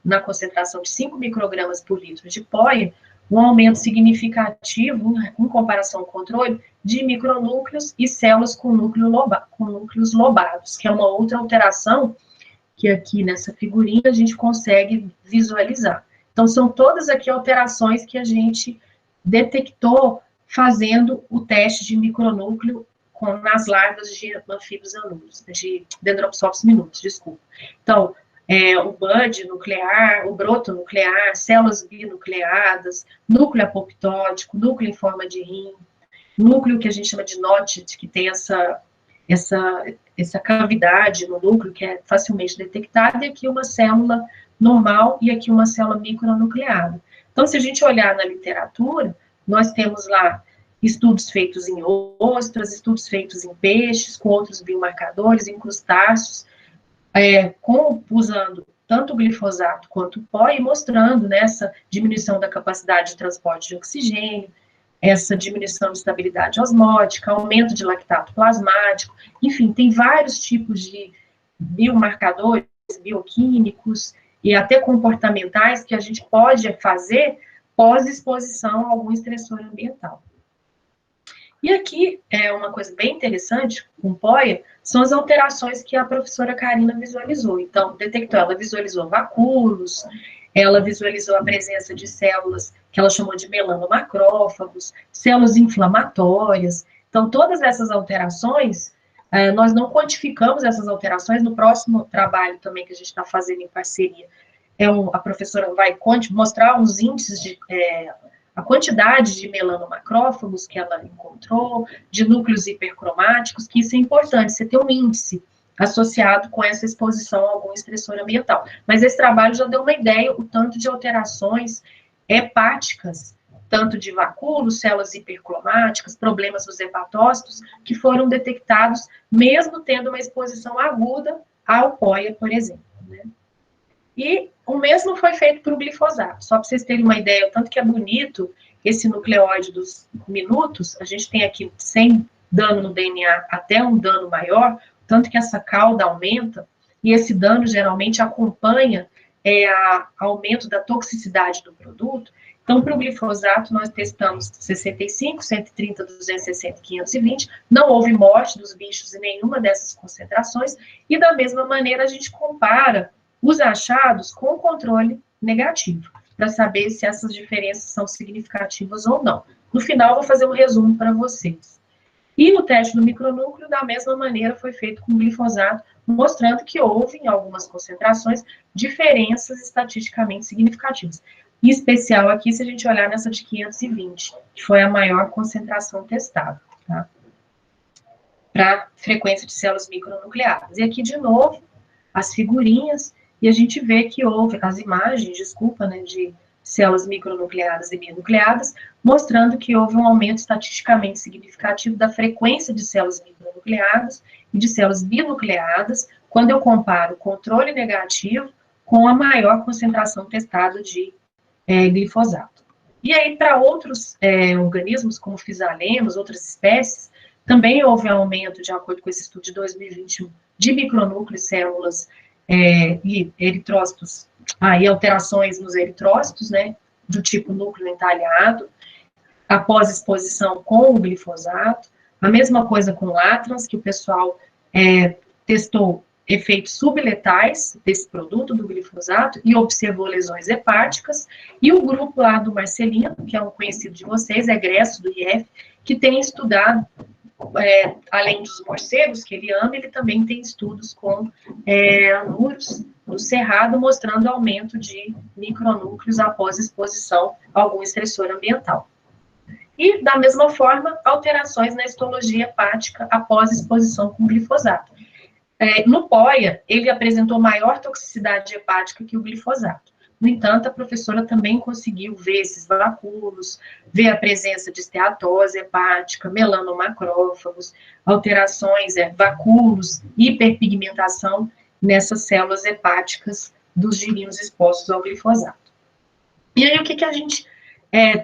na concentração de 5 microgramas por litro de POIA, um aumento significativo, em comparação ao controle, de micronúcleos e células com núcleos lobados, que é uma outra alteração que aqui nessa figurinha a gente consegue visualizar. Então, são todas aqui alterações que a gente detectou fazendo o teste de micronúcleo nas larvas de anfíbios anuros, de Dendropsopsis minutus, desculpa. Então, o bud nuclear, o broto nuclear, células binucleadas, núcleo apoptótico, núcleo em forma de rim, núcleo que a gente chama de NOTIT, que tem essa cavidade no núcleo que é facilmente detectada, e aqui uma célula normal e aqui uma célula micronucleada. Então, se a gente olhar na literatura, nós temos lá estudos feitos em ostras, estudos feitos em peixes, com outros biomarcadores, em crustáceos, usando tanto o glifosato quanto o POI, mostrando essa diminuição da capacidade de transporte de oxigênio, essa diminuição de estabilidade osmótica, aumento de lactato plasmático, enfim, tem vários tipos de biomarcadores, bioquímicos e até comportamentais que a gente pode fazer pós-exposição a algum estressor ambiental. E aqui é uma coisa bem interessante com POIA, são as alterações que a professora Karina visualizou. Então, detectou, ela visualizou vacúolos, ela visualizou a presença de células que ela chamou de melanomacrófagos, células inflamatórias. Então, todas essas alterações, nós não quantificamos essas alterações no próximo trabalho também que a gente está fazendo em parceria. A professora vai mostrar uns índices de a quantidade de melanomacrófagos que ela encontrou, de núcleos hipercromáticos, que isso é importante, você ter um índice associado com essa exposição a algum estressor ambiental. Mas esse trabalho já deu uma ideia, o tanto de alterações hepáticas, tanto de vacúolos, células hipercromáticas, problemas nos hepatócitos, que foram detectados, mesmo tendo uma exposição aguda ao POIA, por exemplo, né? E o mesmo foi feito para o glifosato, só para vocês terem uma ideia, o tanto que é bonito esse nucleóide dos minutos, a gente tem aqui sem dano no DNA até um dano maior, tanto que essa cauda aumenta, e esse dano geralmente acompanha aumento da toxicidade do produto. Então, para o glifosato, nós testamos 65, 130, 260, 520, não houve morte dos bichos em nenhuma dessas concentrações, e da mesma maneira a gente compara os achados com o controle negativo, para saber se essas diferenças são significativas ou não. No final, eu vou fazer um resumo para vocês. E o teste do micronúcleo, da mesma maneira, foi feito com glifosato, mostrando que houve, em algumas concentrações, diferenças estatisticamente significativas. Em especial aqui, se a gente olhar nessa de 520, que foi a maior concentração testada, tá? Para frequência de células micronucleadas. E aqui, de novo, as figurinhas, e a gente vê que houve, as imagens, desculpa, né, de células micronucleadas e binucleadas, mostrando que houve um aumento estatisticamente significativo da frequência de células micronucleadas e de células binucleadas, quando eu comparo o controle negativo com a maior concentração testada de glifosato. E aí, para outros organismos, como fisalemos, outras espécies, também houve aumento, de acordo com esse estudo de 2021, de micronúcleos, células e eritrócitos, e alterações nos eritrócitos, né, do tipo núcleo entalhado, após exposição com o glifosato. A mesma coisa com látrans, que o pessoal testou efeitos subletais desse produto, do glifosato, e observou lesões hepáticas. E o grupo lá do Marcelino, que é um conhecido de vocês, egresso do IF, que tem estudado, além dos morcegos que ele ama, ele também tem estudos com anuros do cerrado, mostrando aumento de micronúcleos após exposição a algum estressor ambiental. E, da mesma forma, alterações na histologia hepática após exposição com glifosato. No POIA, ele apresentou maior toxicidade hepática que o glifosato. No entanto, a professora também conseguiu ver esses vacúolos, ver a presença de esteatose hepática, melanomacrófagos, alterações, vacúolos, hiperpigmentação nessas células hepáticas dos girinos expostos ao glifosato. E aí, o que a gente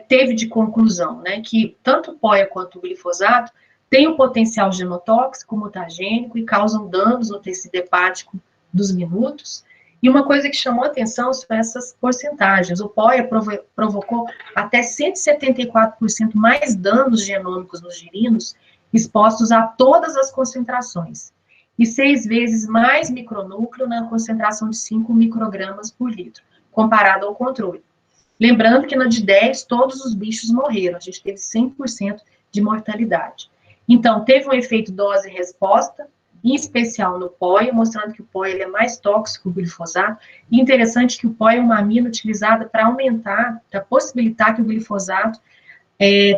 teve de conclusão? Né? Que tanto o POIA quanto o glifosato têm um potencial genotóxico, mutagênico e causam danos no tecido hepático dos minutos. E uma coisa que chamou a atenção são essas porcentagens. O POIA provocou até 174% mais danos genômicos nos girinos expostos a todas as concentrações, e 6 vezes mais micronúcleo na concentração de 5 microgramas por litro, comparado ao controle. Lembrando que na de 10, todos os bichos morreram, a gente teve 100% de mortalidade. Então, teve um efeito dose-resposta, em especial no POIA, mostrando que o POIA ele é mais tóxico que o glifosato. E interessante que o POIA é uma amina utilizada para aumentar, para possibilitar que o glifosato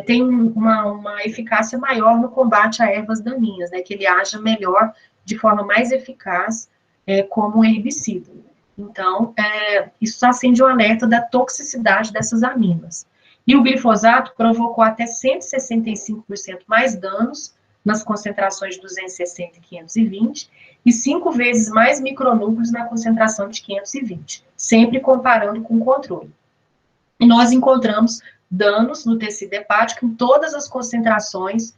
tenha uma eficácia maior no combate a ervas daninhas, né, que ele haja melhor, de forma mais eficaz, como um herbicida. Então, isso acende o alerta da toxicidade dessas aminas. E o glifosato provocou até 165% mais danos nas concentrações de 260 e 520, e 5 vezes mais micronúcleos na concentração de 520, sempre comparando com o controle. E nós encontramos danos no tecido hepático em todas as concentrações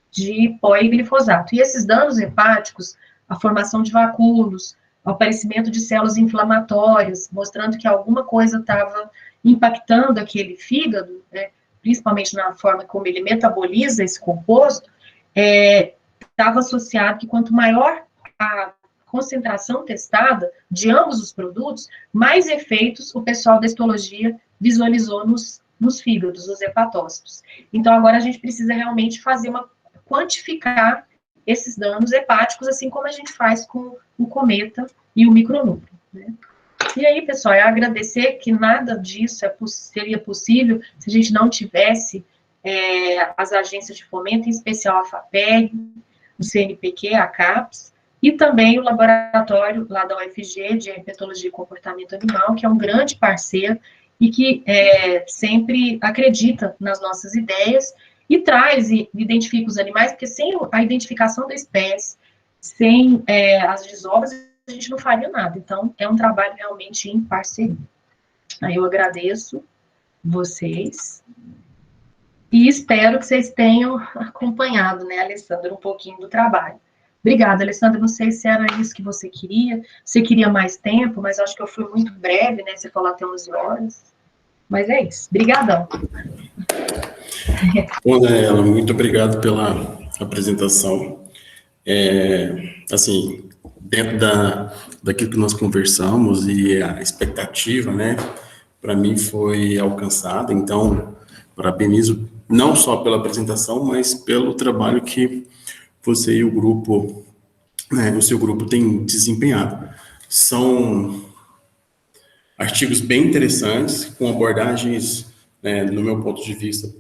de pó e glifosato. E esses danos hepáticos, a formação de vacúolos, o aparecimento de células inflamatórias, mostrando que alguma coisa estava impactando aquele fígado, né, principalmente na forma como ele metaboliza esse composto, estava associado que quanto maior a concentração testada de ambos os produtos, mais efeitos o pessoal da histologia visualizou nos fígados, nos hepatócitos. Então, agora a gente precisa realmente quantificar esses danos hepáticos, assim como a gente faz com o cometa e o micronúcleo, né? E aí, pessoal, é agradecer que nada disso seria possível se a gente não tivesse as agências de fomento, em especial a FAPEG, o CNPq, a CAPES, e também o laboratório lá da UFG de Herpetologia e Comportamento Animal, que é um grande parceiro e que sempre acredita nas nossas ideias e traz e identifica os animais, porque sem a identificação da espécie, sem as desovas, a gente não faria nada. Então, é um trabalho realmente em parceria. Aí eu agradeço vocês e espero que vocês tenham acompanhado, né, Alessandra, um pouquinho do trabalho. Obrigada, Alessandra. Não sei se era isso que você queria mais tempo, mas acho que eu fui muito breve, né? Você falou até 11 horas. Mas é isso. Obrigadão. Bom, Daniela, muito obrigado pela apresentação. Assim, dentro daquilo que nós conversamos e a expectativa, né, para mim foi alcançada. Então, parabenizo não só pela apresentação, mas pelo trabalho que você e o grupo, né, o seu grupo tem desempenhado. São artigos bem interessantes, com abordagens, né, no meu ponto de vista,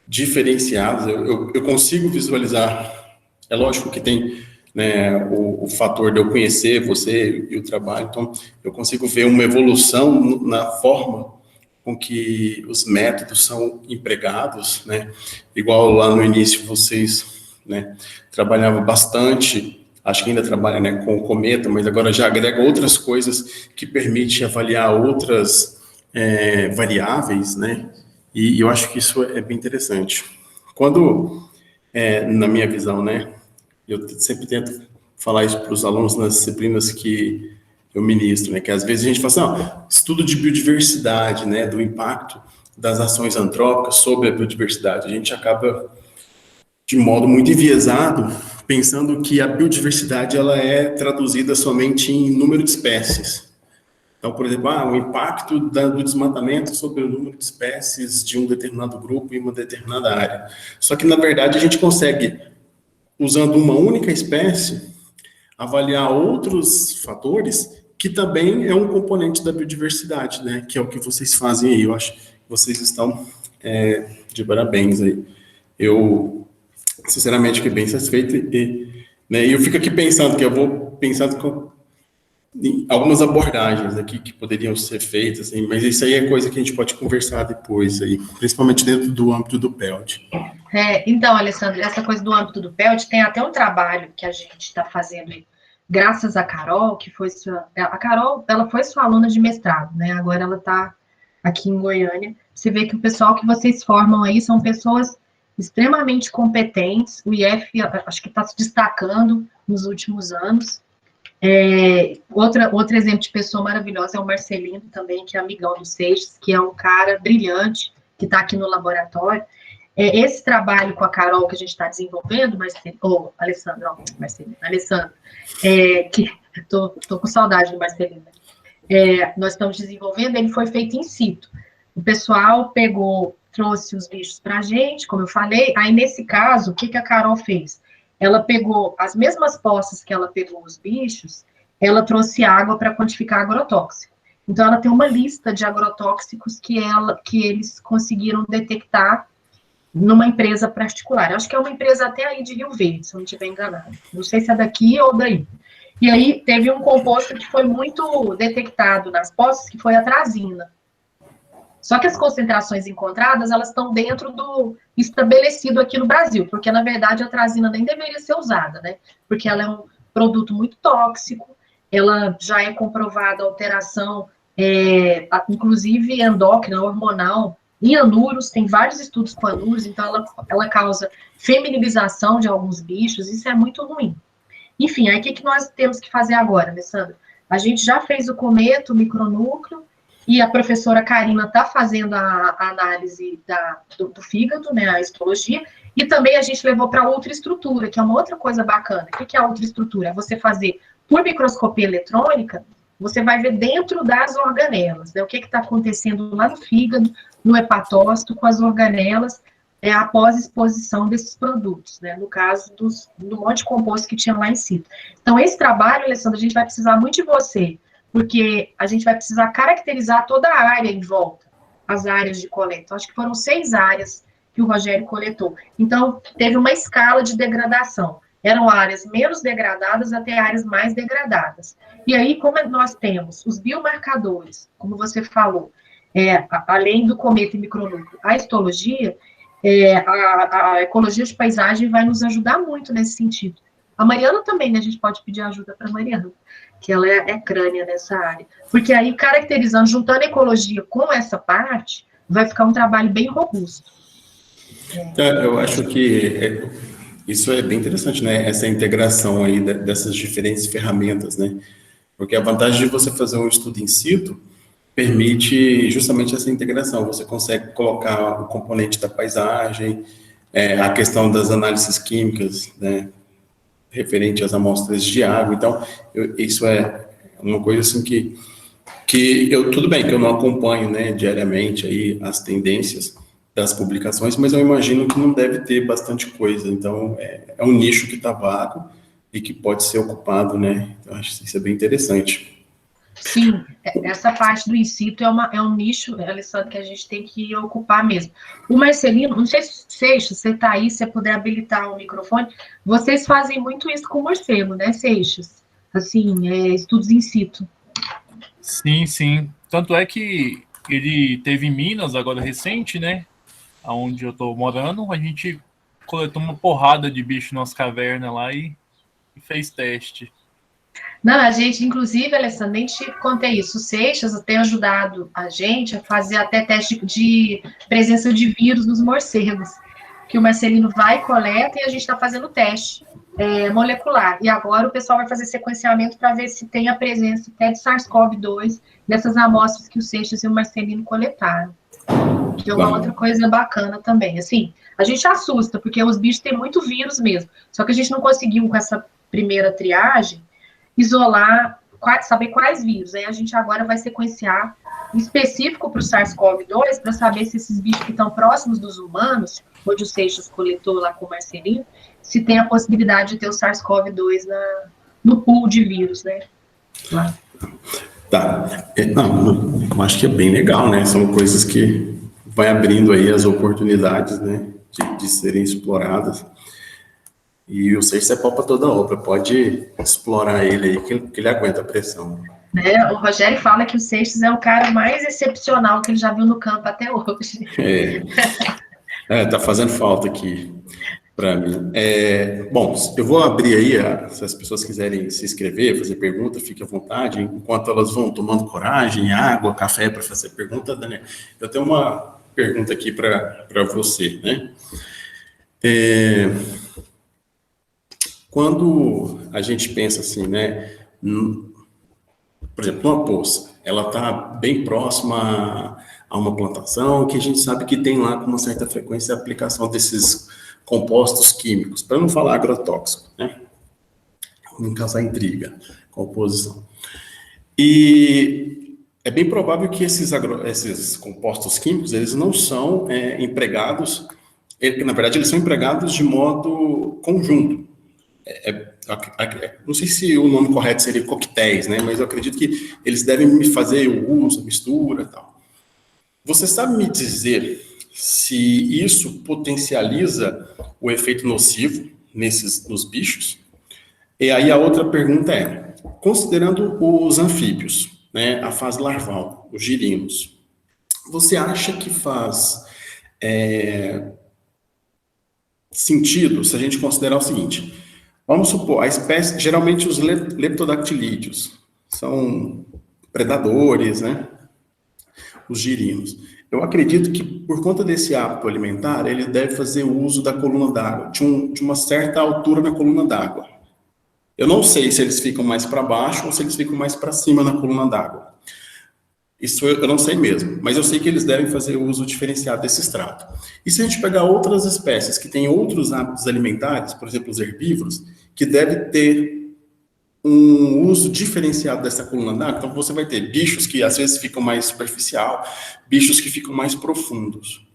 diferenciadas. Eu consigo visualizar, é lógico que tem, né, o fator de eu conhecer você e o trabalho, então eu consigo ver uma evolução na forma com que os métodos são empregados, né? Igual lá no início vocês, né, trabalhavam bastante, acho que ainda trabalha, né, com o Cometa, mas agora já agrega outras coisas que permitem avaliar outras variáveis, né? E eu acho que isso é bem interessante. Quando, na minha visão, né, eu sempre tento falar isso para os alunos nas disciplinas que eu ministro, né, que às vezes a gente fala assim, estudo de biodiversidade, né, do impacto das ações antrópicas sobre a biodiversidade. A gente acaba, de modo muito enviesado, pensando que a biodiversidade ela é traduzida somente em número de espécies. Então, por exemplo, o impacto do desmatamento sobre o número de espécies de um determinado grupo em uma determinada área. Só que, na verdade, a gente consegue, usando uma única espécie, avaliar outros fatores que também é um componente da biodiversidade, né? Que é o que vocês fazem aí. Eu acho que vocês estão de parabéns aí. Eu, sinceramente, fiquei bem satisfeito né, e eu fico aqui pensando que eu vou pensando em algumas abordagens aqui que poderiam ser feitas, assim, mas isso aí é coisa que a gente pode conversar depois, aí, principalmente dentro do âmbito do PELD. Então, Alessandro, essa coisa do âmbito do PELD, tem até um trabalho que a gente está fazendo aí, graças a Carol, que foi a Carol, ela foi sua aluna de mestrado, né? Agora ela está aqui em Goiânia. Você vê que o pessoal que vocês formam aí são pessoas extremamente competentes. O IF, acho que está se destacando nos últimos anos. Outro exemplo de pessoa maravilhosa é o Marcelino também, que é amigão do Seixas, que é um cara brilhante, que está aqui no laboratório. Esse trabalho com a Carol que a gente está desenvolvendo, Alessandro, que estou com saudade do Marcelino, nós estamos desenvolvendo, ele foi feito in situ. O pessoal trouxe os bichos para a gente, como eu falei, aí nesse caso, o que a Carol fez? Ela pegou as mesmas poças que ela pegou os bichos, ela trouxe água para quantificar agrotóxico. Então, ela tem uma lista de agrotóxicos que eles conseguiram detectar numa empresa particular. Acho que é uma empresa até aí de Rio Verde, se eu não estiver enganado. Não sei se é daqui ou daí. E aí, teve um composto que foi muito detectado nas poças, que foi a trazina. Só que as concentrações encontradas, elas estão dentro do estabelecido aqui no Brasil, porque, na verdade, a trazina nem deveria ser usada, né? Porque ela é produto muito tóxico, ela já é comprovada a alteração, inclusive endócrina, hormonal, em anuros, tem vários estudos com anuros, então ela causa feminilização de alguns bichos, isso é muito ruim. Enfim, aí o que nós temos que fazer agora, Alessandra? A gente já fez o cometo, o micronúcleo, e a professora Karina está fazendo a análise do fígado, né, a histologia, e também a gente levou para outra estrutura, que é uma outra coisa bacana. O que é a outra estrutura? É você fazer por microscopia eletrônica, você vai ver dentro das organelas, né, o que está acontecendo lá no fígado, no hepatócito, com as organelas, após exposição desses produtos, né, no caso do monte de composto que tinha lá em si. Então, esse trabalho, Alessandra, a gente vai precisar muito de você, porque a gente vai precisar caracterizar toda a área em volta, as áreas de coleta. Acho que foram 6 áreas que o Rogério coletou. Então, teve uma escala de degradação. Eram áreas menos degradadas até áreas mais degradadas. E aí, como nós temos os biomarcadores, como você falou, além do cometo e micronúcleo, a histologia, a ecologia de paisagem vai nos ajudar muito nesse sentido. A Mariana também, né? A gente pode pedir ajuda para a Mariana, que ela é crânea nessa área. Porque aí, caracterizando, juntando ecologia com essa parte, vai ficar um trabalho bem robusto. Eu acho que isso é bem interessante, né? Essa integração aí dessas diferentes ferramentas, né? Porque a vantagem de você fazer um estudo in situ permite justamente essa integração. Você consegue colocar o componente da paisagem, a questão das análises químicas, né? Referente às amostras de água. Então, isso é uma coisa assim que tudo bem que eu não acompanho, né, diariamente aí as tendências das publicações, mas eu imagino que não deve ter bastante coisa. Então, é um nicho que está vago e que pode ser ocupado, né? Então, acho que isso é bem interessante. Sim, essa parte do in situ é um nicho, Alessandro, que a gente tem que ocupar mesmo. O Marcelino, não sei se Seixas, você está aí, se você puder habilitar o microfone, vocês fazem muito isso com o morcego, né, Seixas? Assim, estudos in situ. Sim, sim. Tanto é que ele teve em Minas, agora recente, né? Onde eu tô morando, a gente coletou uma porrada de bicho nas cavernas lá e fez teste. Não, a gente, inclusive, Alessandro, nem te contei isso. O Seixas tem ajudado a gente a fazer até teste de presença de vírus nos morcegos. Que o Marcelino vai, coleta e a gente está fazendo teste molecular. E agora o pessoal vai fazer sequenciamento para ver se tem a presença até de SARS-CoV-2 nessas amostras que o Seixas e o Marcelino coletaram. Que é uma outra coisa bacana também. Assim, a gente assusta, porque os bichos têm muito vírus mesmo. Só que a gente não conseguiu, com essa primeira triagem, isolar, saber quais vírus. Aí a gente agora vai sequenciar específico para o SARS-CoV-2 para saber se esses bichos que estão próximos dos humanos, onde o Seixas coletou lá com o Marcelino, se tem a possibilidade de ter o SARS-CoV-2 no pool de vírus, né? Lá. Tá. Não, eu acho que é bem legal, né? São coisas que vai abrindo aí as oportunidades, né? De serem exploradas. E o Seixas é pau para toda obra, pode explorar ele aí, que ele aguenta a pressão. O Rogério fala que o Seixas é o cara mais excepcional que ele já viu no campo até hoje. Tá fazendo falta aqui para mim. Bom, eu vou abrir aí, se as pessoas quiserem se inscrever, fazer pergunta, fique à vontade, enquanto elas vão tomando coragem, água, café para fazer pergunta, Daniel. Eu tenho uma pergunta aqui para você, né? Quando a gente pensa assim, né? Por exemplo, uma poça, ela está bem próxima a uma plantação que a gente sabe que tem lá com uma certa frequência a aplicação desses compostos químicos, para não falar agrotóxico, né? Não causar intriga com a oposição. E é bem provável que esses compostos químicos, eles não são empregados, na verdade, eles são empregados de modo conjunto. Não sei se o nome correto seria coquetéis, né? Mas eu acredito que eles devem fazer o uso, a mistura e tal. Você sabe me dizer se isso potencializa o efeito nocivo nos bichos? E aí a outra pergunta é, considerando os anfíbios, né, a fase larval, os girinos, você acha que faz sentido se a gente considerar o seguinte: Vamos supor, a espécie, geralmente os leptodactilídeos são predadores, né? Os girinos. Eu acredito que, por conta desse hábito alimentar, ele deve fazer uso da coluna d'água, de uma certa altura na coluna d'água. Eu não sei se eles ficam mais para baixo ou se eles ficam mais para cima na coluna d'água. Isso eu não sei mesmo, mas eu sei que eles devem fazer uso diferenciado desse extrato. E se a gente pegar outras espécies que têm outros hábitos alimentares, por exemplo, os herbívoros, que devem ter um uso diferenciado dessa coluna d'água, então você vai ter bichos que às vezes ficam mais superficial, bichos que ficam mais profundos.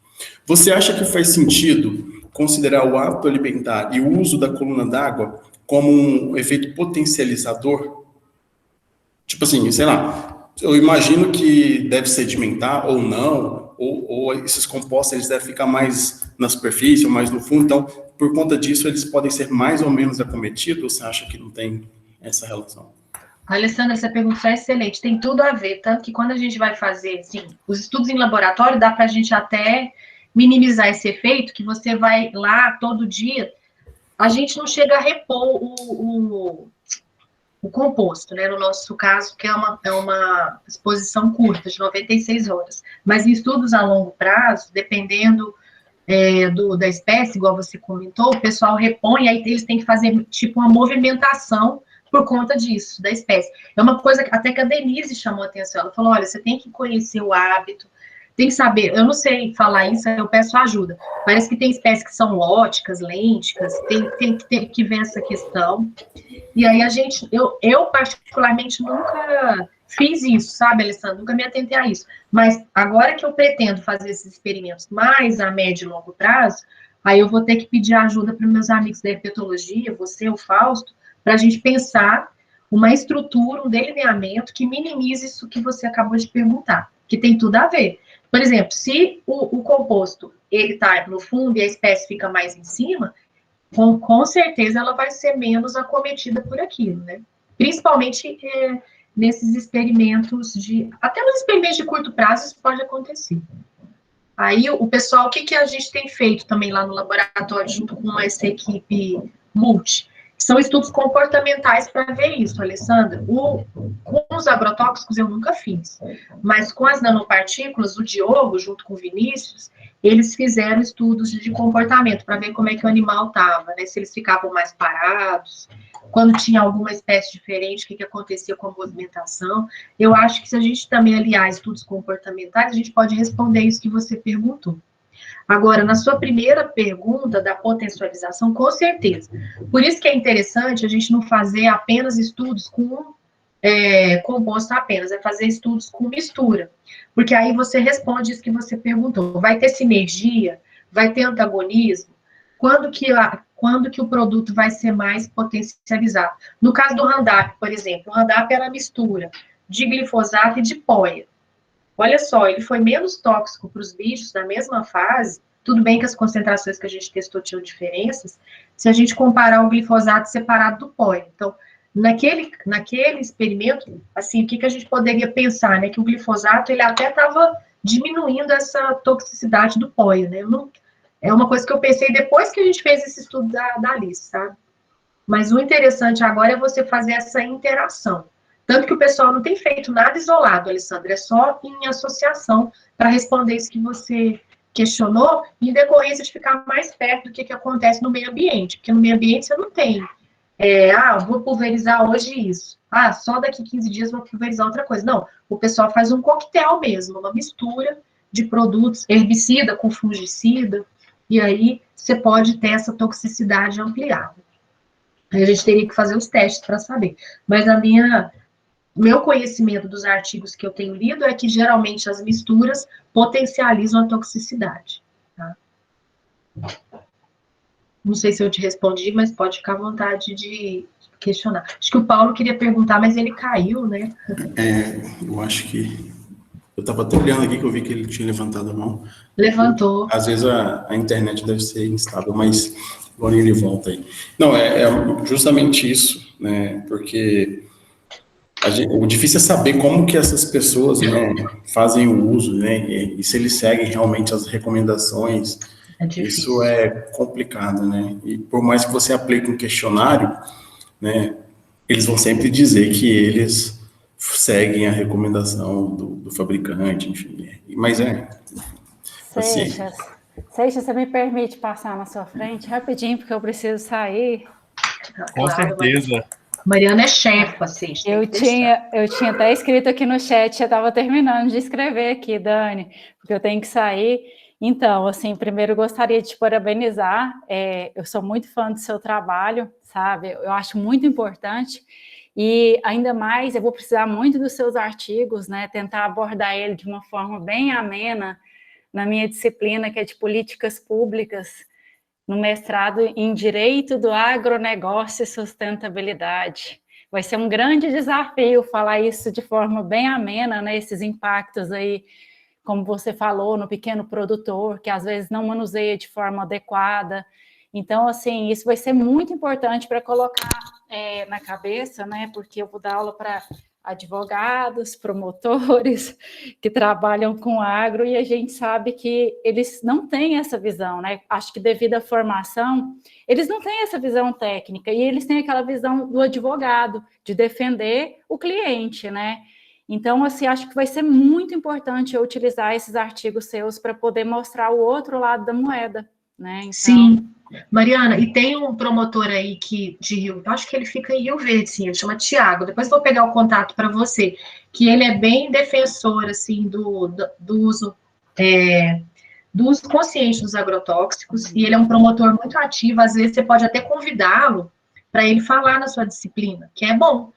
Você acha que faz sentido considerar o hábito alimentar e o uso da coluna d'água como um efeito potencializador? Tipo assim, sei lá, eu imagino que deve sedimentar ou não, ou esses compostos eles devem ficar mais na superfície ou mais no fundo, então, por conta disso, eles podem ser mais ou menos acometidos, ou você acha que não tem essa relação? Alessandra, essa pergunta é excelente, tem tudo a ver, tanto que quando a gente vai fazer, assim, os estudos em laboratório, dá para a gente até minimizar esse efeito, que você vai lá todo dia, a gente não chega a repor o composto, né, no nosso caso, que é uma exposição curta, de 96 horas, mas em estudos a longo prazo, dependendo da espécie, igual você comentou, o pessoal repõe, aí eles têm que fazer, tipo, uma movimentação por conta disso, da espécie. É uma coisa que até que a Denise chamou a atenção, ela falou, olha, você tem que conhecer o hábito, tem que saber, eu não sei falar isso, eu peço ajuda, parece que tem espécies que são lóticas, lênticas, tem que ver essa questão, e aí eu particularmente nunca fiz isso, sabe, Alessandra, nunca me atentei a isso, mas agora que eu pretendo fazer esses experimentos mais a médio e longo prazo, aí eu vou ter que pedir ajuda para meus amigos da herpetologia, você, o Fausto, para a gente pensar uma estrutura, um delineamento que minimize isso que você acabou de perguntar, que tem tudo a ver. Por exemplo, se o composto ele está no fundo e a espécie fica mais em cima, com certeza ela vai ser menos acometida por aquilo, né? Principalmente nesses experimentos até nos experimentos de curto prazo isso pode acontecer. Aí o pessoal, o que a gente tem feito também lá no laboratório, junto com essa equipe multi, são estudos comportamentais para ver isso, Alessandra. Com os agrotóxicos eu nunca fiz, mas com as nanopartículas, o Diogo, junto com o Vinícius, eles fizeram estudos de comportamento para ver como é que o animal estava, né? Se eles ficavam mais parados, quando tinha alguma espécie diferente, o que acontecia com a movimentação. Eu acho que se a gente também aliar estudos comportamentais, a gente pode responder isso que você perguntou. Agora, na sua primeira pergunta da potencialização, com certeza. Por isso que é interessante a gente não fazer apenas estudos com composto apenas, é fazer estudos com mistura. Porque aí você responde isso que você perguntou. Vai ter sinergia? Vai ter antagonismo? Quando que o produto vai ser mais potencializado? No caso do Roundup, por exemplo, o Roundup era a mistura de glifosato e de POIA. Olha só, ele foi menos tóxico para os bichos na mesma fase, tudo bem que as concentrações que a gente testou tinham diferenças, se a gente comparar o glifosato separado do POI. Então, naquele experimento, assim, o que a gente poderia pensar, né? Que o glifosato, ele até estava diminuindo essa toxicidade do POI, né? É uma coisa que eu pensei depois que a gente fez esse estudo da Alice, sabe? Mas o interessante agora é você fazer essa interação. Tanto que o pessoal não tem feito nada isolado, Alessandra, é só em associação para responder isso que você questionou, em decorrência de ficar mais perto do que acontece no meio ambiente, porque no meio ambiente você não tem, vou pulverizar hoje isso, só daqui 15 dias vou pulverizar outra coisa. Não, o pessoal faz um coquetel mesmo, uma mistura de produtos, herbicida com fungicida, e aí você pode ter essa toxicidade ampliada. Aí a gente teria que fazer os testes para saber. Mas meu conhecimento dos artigos que eu tenho lido é que, geralmente, as misturas potencializam a toxicidade. Tá? Não sei se eu te respondi, mas pode ficar à vontade de questionar. Acho que o Paulo queria perguntar, mas ele caiu, né? Eu acho que... Eu estava até olhando aqui que eu vi que ele tinha levantado a mão. Levantou. Às vezes a internet deve ser instável, mas agora ele volta aí. Não, é justamente isso, né? Porque... o difícil é saber como que essas pessoas, né, fazem o uso, né, e se eles seguem realmente as recomendações É difícil. Isso é complicado, né? E por mais que você aplique um questionário, né, eles vão sempre dizer que eles seguem a recomendação do fabricante, enfim. Mas paciência. Seixas, você me permite passar na sua frente rapidinho, porque eu preciso sair? Com certeza. Mariana é chefa, Seixas. Eu tinha até escrito aqui no chat, já estava terminando de escrever aqui, Dani, porque eu tenho que sair. Então, assim, primeiro eu gostaria de te parabenizar. Eu sou muito fã do seu trabalho, sabe? Eu acho muito importante. E ainda mais, eu vou precisar muito dos seus artigos, né? Tentar abordar ele de uma forma bem amena na minha disciplina, que é de políticas públicas, no mestrado em Direito do Agronegócio e Sustentabilidade. Vai ser um grande desafio falar isso de forma bem amena, né? Esses impactos aí, como você falou, no pequeno produtor, que às vezes não manuseia de forma adequada. Então, assim, isso vai ser muito importante para colocar na cabeça, né? Porque eu vou dar aula para advogados, promotores que trabalham com agro, e a gente sabe que eles não têm essa visão, né? Acho que devido à formação, eles não têm essa visão técnica, e eles têm aquela visão do advogado, de defender o cliente, né? Então, assim, acho que vai ser muito importante eu utilizar esses artigos seus para poder mostrar o outro lado da moeda, né? Então... Sim. Mariana, e tem um promotor aí de Rio, eu acho que ele fica em Rio Verde, sim, ele chama Tiago, depois vou pegar o contato para você, que ele é bem defensor, assim, do uso consciente dos agrotóxicos, e ele é um promotor muito ativo, às vezes você pode até convidá-lo para ele falar na sua disciplina, que é bom,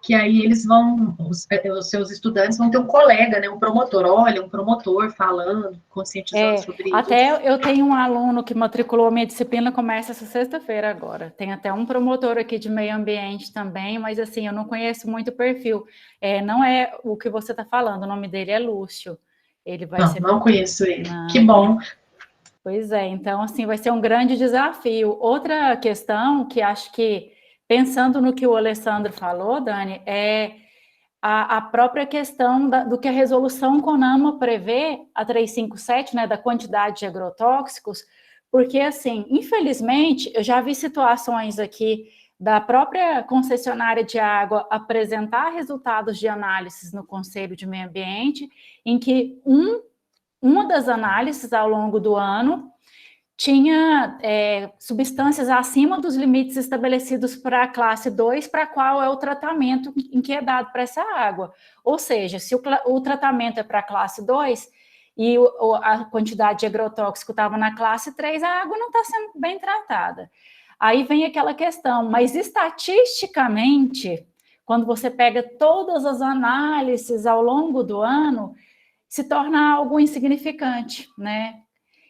que aí eles vão, os seus estudantes vão ter um colega, né, um promotor, olha, um promotor falando, conscientizando sobre isso. Até eu tenho um aluno que matriculou a minha disciplina, começa essa sexta-feira agora. Tem até um promotor aqui de meio ambiente também, mas assim, eu não conheço muito o perfil. Não é o que você está falando, o nome dele é Lúcio. Ele vai ser... Não conheço ele. Não. Que bom. Pois é, então assim, vai ser um grande desafio. Outra questão que acho que, pensando no que o Alessandro falou, Dani, é a própria questão do que a resolução CONAMA prevê, a 357, né, da quantidade de agrotóxicos, porque, assim, infelizmente, eu já vi situações aqui da própria concessionária de água apresentar resultados de análises no Conselho de Meio Ambiente, em que uma das análises ao longo do ano tinha substâncias acima dos limites estabelecidos para a classe 2, para qual é o tratamento em que é dado para essa água. Ou seja, se o tratamento é para a classe 2 e a quantidade de agrotóxico estava na classe 3, a água não está sendo bem tratada. Aí vem aquela questão, mas estatisticamente, quando você pega todas as análises ao longo do ano, se torna algo insignificante, né?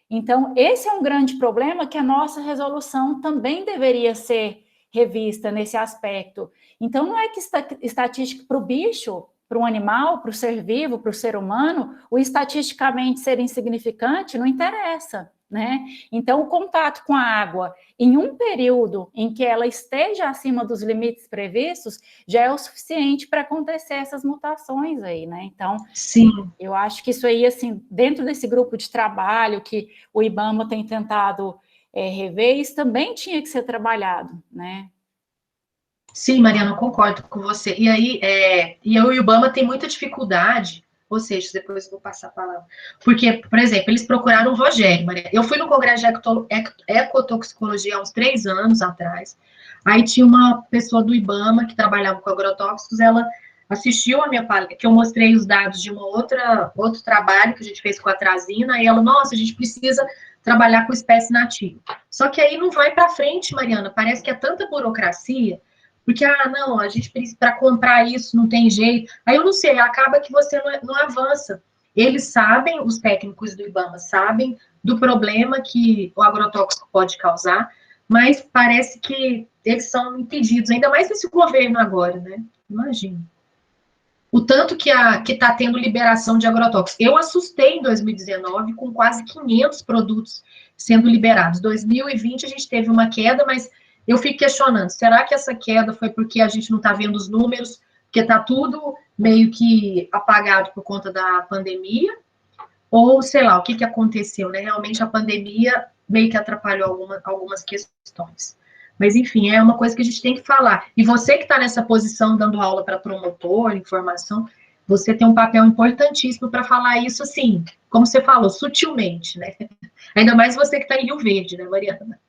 Então, esse é um grande problema que a nossa resolução também deveria ser revista nesse aspecto. Então, não é que estatística para o bicho, para o animal, para o ser vivo, para o ser humano, o estatisticamente ser insignificante não interessa, né? Então, o contato com a água em um período em que ela esteja acima dos limites previstos já é o suficiente para acontecer essas mutações aí, né? Então, sim, eu acho que isso aí, assim, dentro desse grupo de trabalho que o IBAMA tem tentado rever, isso também tinha que ser trabalhado, né? Sim, Mariana, concordo com você. E aí, o IBAMA tem muita dificuldade, ou seja, depois eu vou passar a palavra. Porque, por exemplo, eles procuraram o Rogério, Mariana. Eu fui no Congresso de Ecotoxicologia há uns 3 anos atrás. Aí tinha uma pessoa do IBAMA que trabalhava com agrotóxicos, ela assistiu a minha palestra, que eu mostrei os dados de outro trabalho que a gente fez com a atrazina, e ela, nossa, a gente precisa trabalhar com espécie nativa. Só que aí não vai para frente, Mariana, parece que é tanta burocracia, porque, não, a gente precisa, para comprar isso, não tem jeito. Aí eu não sei, acaba que você não avança. Eles sabem, os técnicos do IBAMA sabem do problema que o agrotóxico pode causar, mas parece que eles são impedidos, ainda mais nesse governo agora, né? Imagina. O tanto que está tendo liberação de agrotóxicos. Eu assustei em 2019 com quase 500 produtos sendo liberados. 2020 a gente teve uma queda, mas eu fico questionando, será que essa queda foi porque a gente não está vendo os números, porque está tudo meio que apagado por conta da pandemia? Ou, sei lá, o que aconteceu, né? Realmente a pandemia meio que atrapalhou algumas questões. Mas, enfim, é uma coisa que a gente tem que falar. E você que está nessa posição, dando aula para promotor, informação, você tem um papel importantíssimo para falar isso, assim, como você falou, sutilmente, né? Ainda mais você que está em Rio Verde, né, Mariana?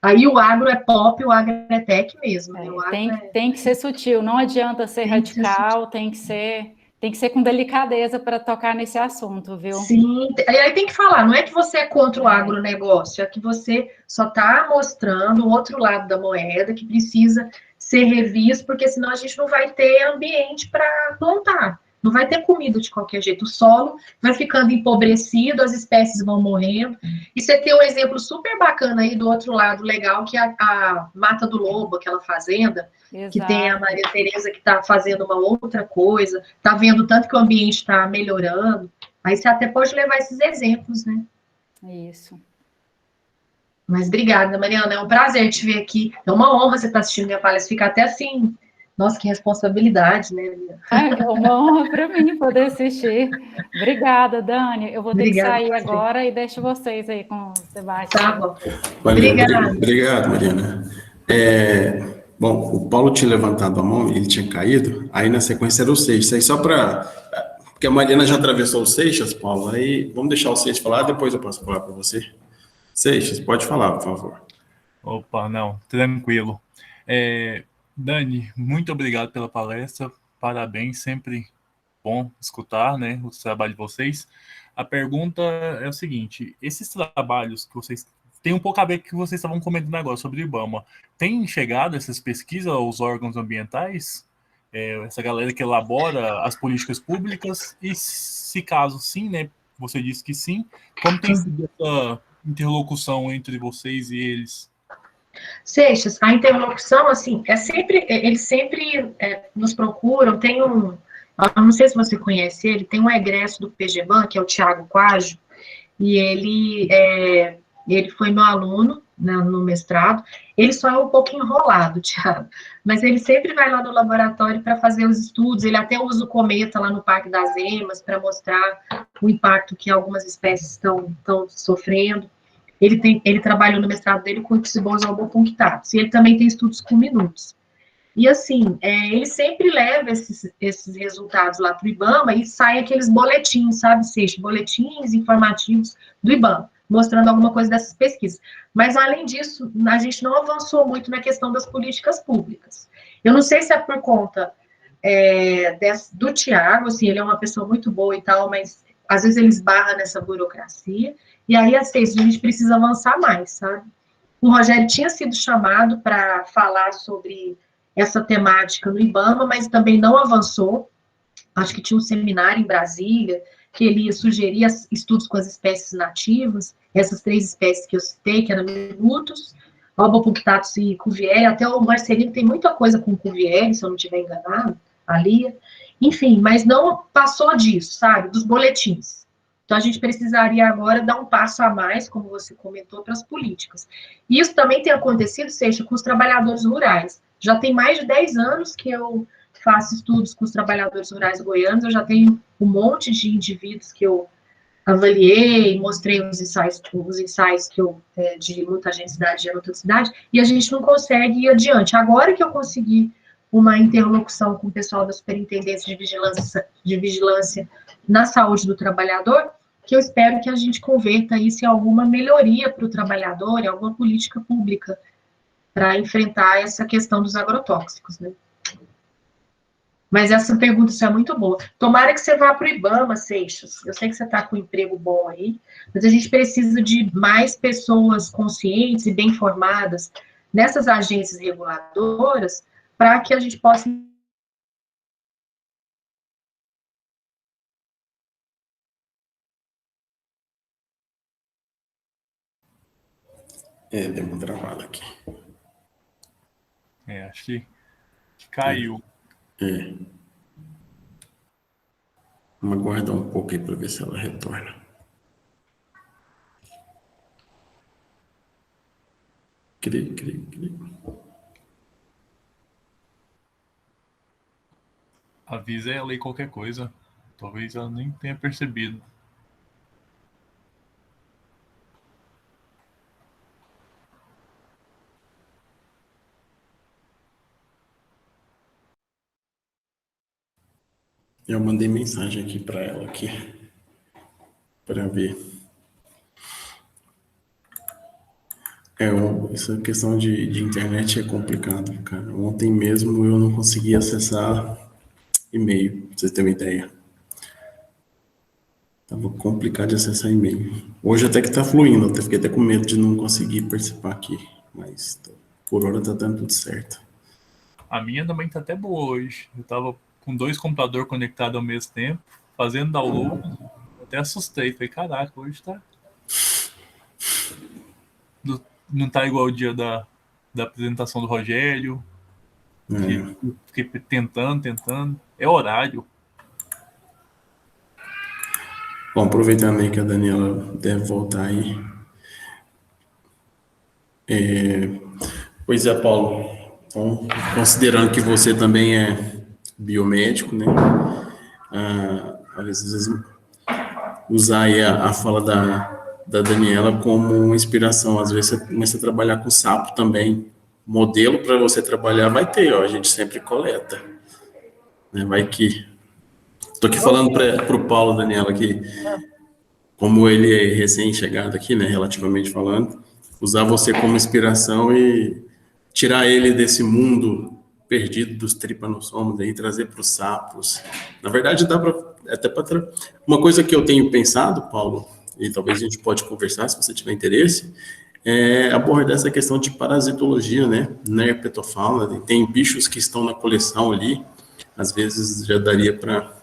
Aí o agro é pop, o agro é tech mesmo. Né? Tem que ser sutil, não adianta ser radical, tem que ser com delicadeza para tocar nesse assunto, viu? Sim, aí tem que falar, não é que você é contra o agronegócio, é que você só está mostrando o outro lado da moeda que precisa ser revisto, porque senão a gente não vai ter ambiente para plantar, não vai ter comida de qualquer jeito, o solo vai ficando empobrecido, as espécies vão morrendo, e você tem um exemplo super bacana aí do outro lado legal, que é a Mata do Lobo, aquela fazenda, Exato. Que tem a Maria Tereza que está fazendo uma outra coisa, está vendo tanto que o ambiente está melhorando. Aí você até pode levar esses exemplos, né? Isso. Mas obrigada, Mariana. É um prazer te ver aqui. É uma honra você estar assistindo minha palestra. Fica até assim, nossa, que responsabilidade, né? É uma honra para mim poder assistir. Obrigada, Dani. Eu vou ter que sair agora e deixo vocês aí com o Sebastião. Tá bom. Valeu, obrigado, Mariana. Bom, o Paulo tinha levantado a mão, ele tinha caído, aí na sequência era o Seixas. Aí só para... Porque a Mariana já atravessou o Seixas, Paulo, aí vamos deixar o Seixas falar, depois eu posso falar para você. Seixas, pode falar, por favor. Opa, não, tranquilo. Dani, muito obrigado pela palestra, parabéns, sempre bom escutar, né, o trabalho de vocês. A pergunta é o seguinte, esses trabalhos que vocês... Tem um pouco a ver com o que vocês estavam comentando agora sobre o IBAMA. Tem chegado essas pesquisas aos órgãos ambientais? Essa galera que elabora as políticas públicas? E se caso sim, né, você disse que sim, como tem sido essa interlocução entre vocês e eles? Seixas, a interlocução, assim, eles sempre nos procuram, eu não sei se você conhece ele, tem um egresso do PGBAN, que é o Tiago Quaggio, e ele foi meu aluno, né, no mestrado. Ele só é um pouco enrolado, Tiago, mas ele sempre vai lá no laboratório para fazer os estudos, ele até usa o cometa lá no Parque das Emas para mostrar o impacto que algumas espécies estão sofrendo. Ele trabalhou no mestrado dele com Ixibos albopunctatus, e ele também tem estudos com minutos. E assim, ele sempre leva esses resultados lá para o IBAMA e sai aqueles boletins, sabe, Seixas? Boletins informativos do IBAMA, mostrando alguma coisa dessas pesquisas. Mas, além disso, a gente não avançou muito na questão das políticas públicas. Eu não sei se é por conta do Tiago, assim, ele é uma pessoa muito boa e tal, mas às vezes ele esbarra nessa burocracia, e aí, assim, a gente precisa avançar mais, sabe? O Rogério tinha sido chamado para falar sobre essa temática no IBAMA, mas também não avançou. Acho que tinha um seminário em Brasília que ele sugeria estudos com as espécies nativas, essas 3 espécies que eu citei, que eram minutos, albopunctatus e cuvier, até o Marcelino tem muita coisa com cuvier, se eu não estiver enganado, a Lia, enfim, mas não passou disso, sabe, dos boletins. Então, a gente precisaria agora dar um passo a mais, como você comentou, para as políticas. E isso também tem acontecido, seja com os trabalhadores rurais. Já tem mais de 10 anos que eu faço estudos com os trabalhadores rurais goianos, eu já tenho um monte de indivíduos que eu avaliei, mostrei os ensaios que eu, de mutagenicidade e anotoxicidade, e a gente não consegue ir adiante. Agora que eu consegui uma interlocução com o pessoal da Superintendência de Vigilância na Saúde do Trabalhador, que eu espero que a gente converta isso em alguma melhoria para o trabalhador, em alguma política pública para enfrentar essa questão dos agrotóxicos, né? Mas essa pergunta é muito boa. Tomara que você vá para o IBAMA, Seixas. Eu sei que você está com um emprego bom aí, mas a gente precisa de mais pessoas conscientes e bem informadas nessas agências reguladoras para que a gente possa... Deu uma travada aqui. Acho que caiu. Vamos aguardar um pouco aí para ver se ela retorna. Avisa ela aí qualquer coisa. Talvez ela nem tenha percebido. Eu mandei mensagem aqui para ela aqui, para ver. Essa questão de internet é complicado, cara. Ontem mesmo eu não consegui acessar e-mail, pra vocês terem uma ideia. Tava complicado de acessar e-mail. Hoje até que tá fluindo, eu fiquei até com medo de não conseguir participar aqui, mas por hora tá dando tudo certo. A minha também tá até boa hoje. Eu tava com 2 computadores conectados ao mesmo tempo, fazendo download. Até assustei. Falei, caraca, hoje tá... Não tá igual o dia da apresentação do Rogério. Fiquei tentando. É horário. Bom, aproveitando aí que a Daniela deve voltar aí. Pois é, Paulo. Então, considerando que você também é biomédico, né? Às vezes usar aí a fala da Daniela como inspiração. Às vezes você começa a trabalhar com sapo também. Modelo para você trabalhar vai ter, ó, a gente sempre coleta. Né? Vai que... Estou aqui falando para o Paulo, Daniela, que como ele é recém-chegado aqui, né, relativamente falando, usar você como inspiração e tirar ele desse mundo perdido dos tripanossomos e trazer para os sapos. Na verdade, dá para até para uma coisa que eu tenho pensado, Paulo, e talvez a gente pode conversar se você tiver interesse, é abordar essa questão de parasitologia, né, na herpetofauna. Tem bichos que estão na coleção ali, às vezes já daria para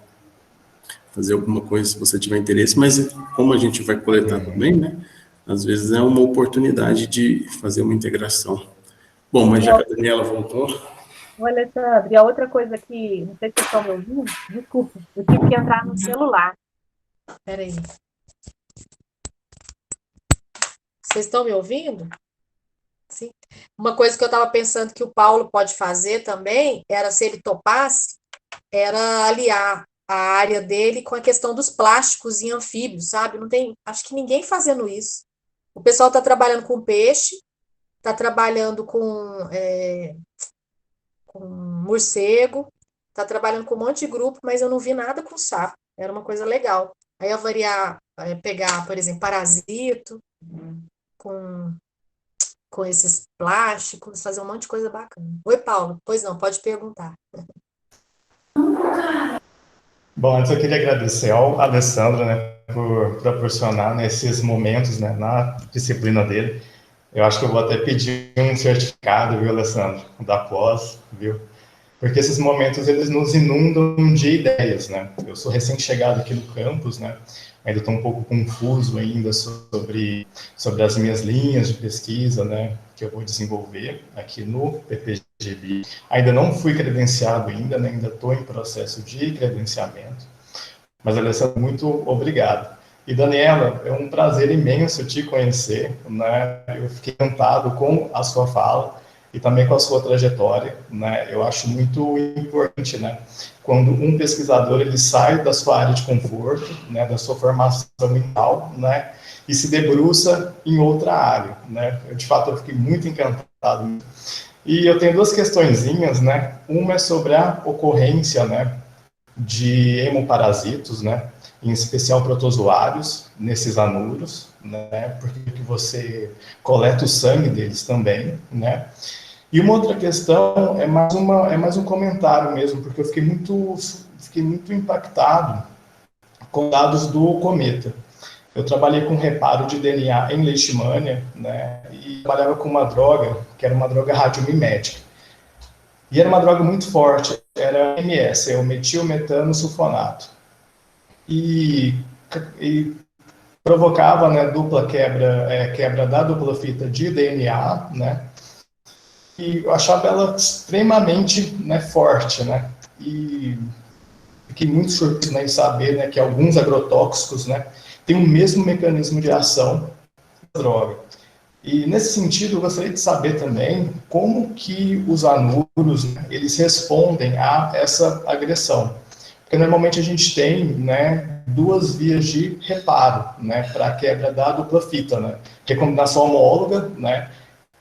fazer alguma coisa se você tiver interesse, mas como a gente vai coletar também, né, às vezes é uma oportunidade de fazer uma integração. Bom, mas já que a Daniela voltou... Ô, Alessandro, e a outra coisa que, não sei se vocês estão me ouvindo, desculpa, eu tive que entrar no celular. Espera aí. Vocês estão me ouvindo? Sim. Uma coisa que eu estava pensando que o Paulo pode fazer também, era, se ele topasse, era aliar a área dele com a questão dos plásticos em anfíbios, sabe? Não tem, acho que ninguém fazendo isso. O pessoal está trabalhando com peixe, está trabalhando com morcego, está trabalhando com um monte de grupo, mas eu não vi nada com sapo. Era uma coisa legal. Aí eu variar, pegar, por exemplo, parasito, com esses plásticos, fazer um monte de coisa bacana. Oi, Paulo. Pois não, pode perguntar. Bom, antes eu queria agradecer ao Alessandro, né, por proporcionar, né, esses momentos, né, na disciplina dele. Eu acho que eu vou até pedir um certificado, viu, Alessandro, da pós, viu? Porque esses momentos, eles nos inundam de ideias, né? Eu sou recém-chegado aqui no campus, né? Ainda estou um pouco confuso ainda sobre as minhas linhas de pesquisa, né? Que eu vou desenvolver aqui no PPGB. Ainda não fui credenciado ainda, né? Ainda estou em processo de credenciamento. Mas, Alessandro, muito obrigado. E, Daniela, é um prazer imenso te conhecer, né? Eu fiquei encantado com a sua fala e também com a sua trajetória, né? Eu acho muito importante, né? Quando um pesquisador ele sai da sua área de conforto, né? Da sua formação mental, né? E se debruça em outra área, né? De fato, eu fiquei muito encantado. E eu tenho 2 questõezinhas, né? Uma é sobre a ocorrência, né? De hemoparasitos, né? Em especial protozoários nesses anuros, né? Porque você coleta o sangue deles também, né? E uma outra questão é mais um comentário mesmo, porque eu fiquei muito impactado com dados do Cometa. Eu trabalhei com reparo de DNA em leishmania, né? E trabalhava com uma droga que era uma droga radiomimética. E era uma droga muito forte, era MS, é o metilmetano sulfonato. E provocava, né, quebra da dupla fita de DNA, né? E eu achava ela extremamente, né, forte, né? E fiquei muito surpreso, né, em saber, né, que alguns agrotóxicos, né, têm o mesmo mecanismo de ação da droga. E nesse sentido, eu gostaria de saber também como que os anuros, né, eles respondem a essa agressão. Porque normalmente a gente tem, né, 2 vias de reparo, né, para a quebra da dupla fita, né? Recombinação homóloga, né,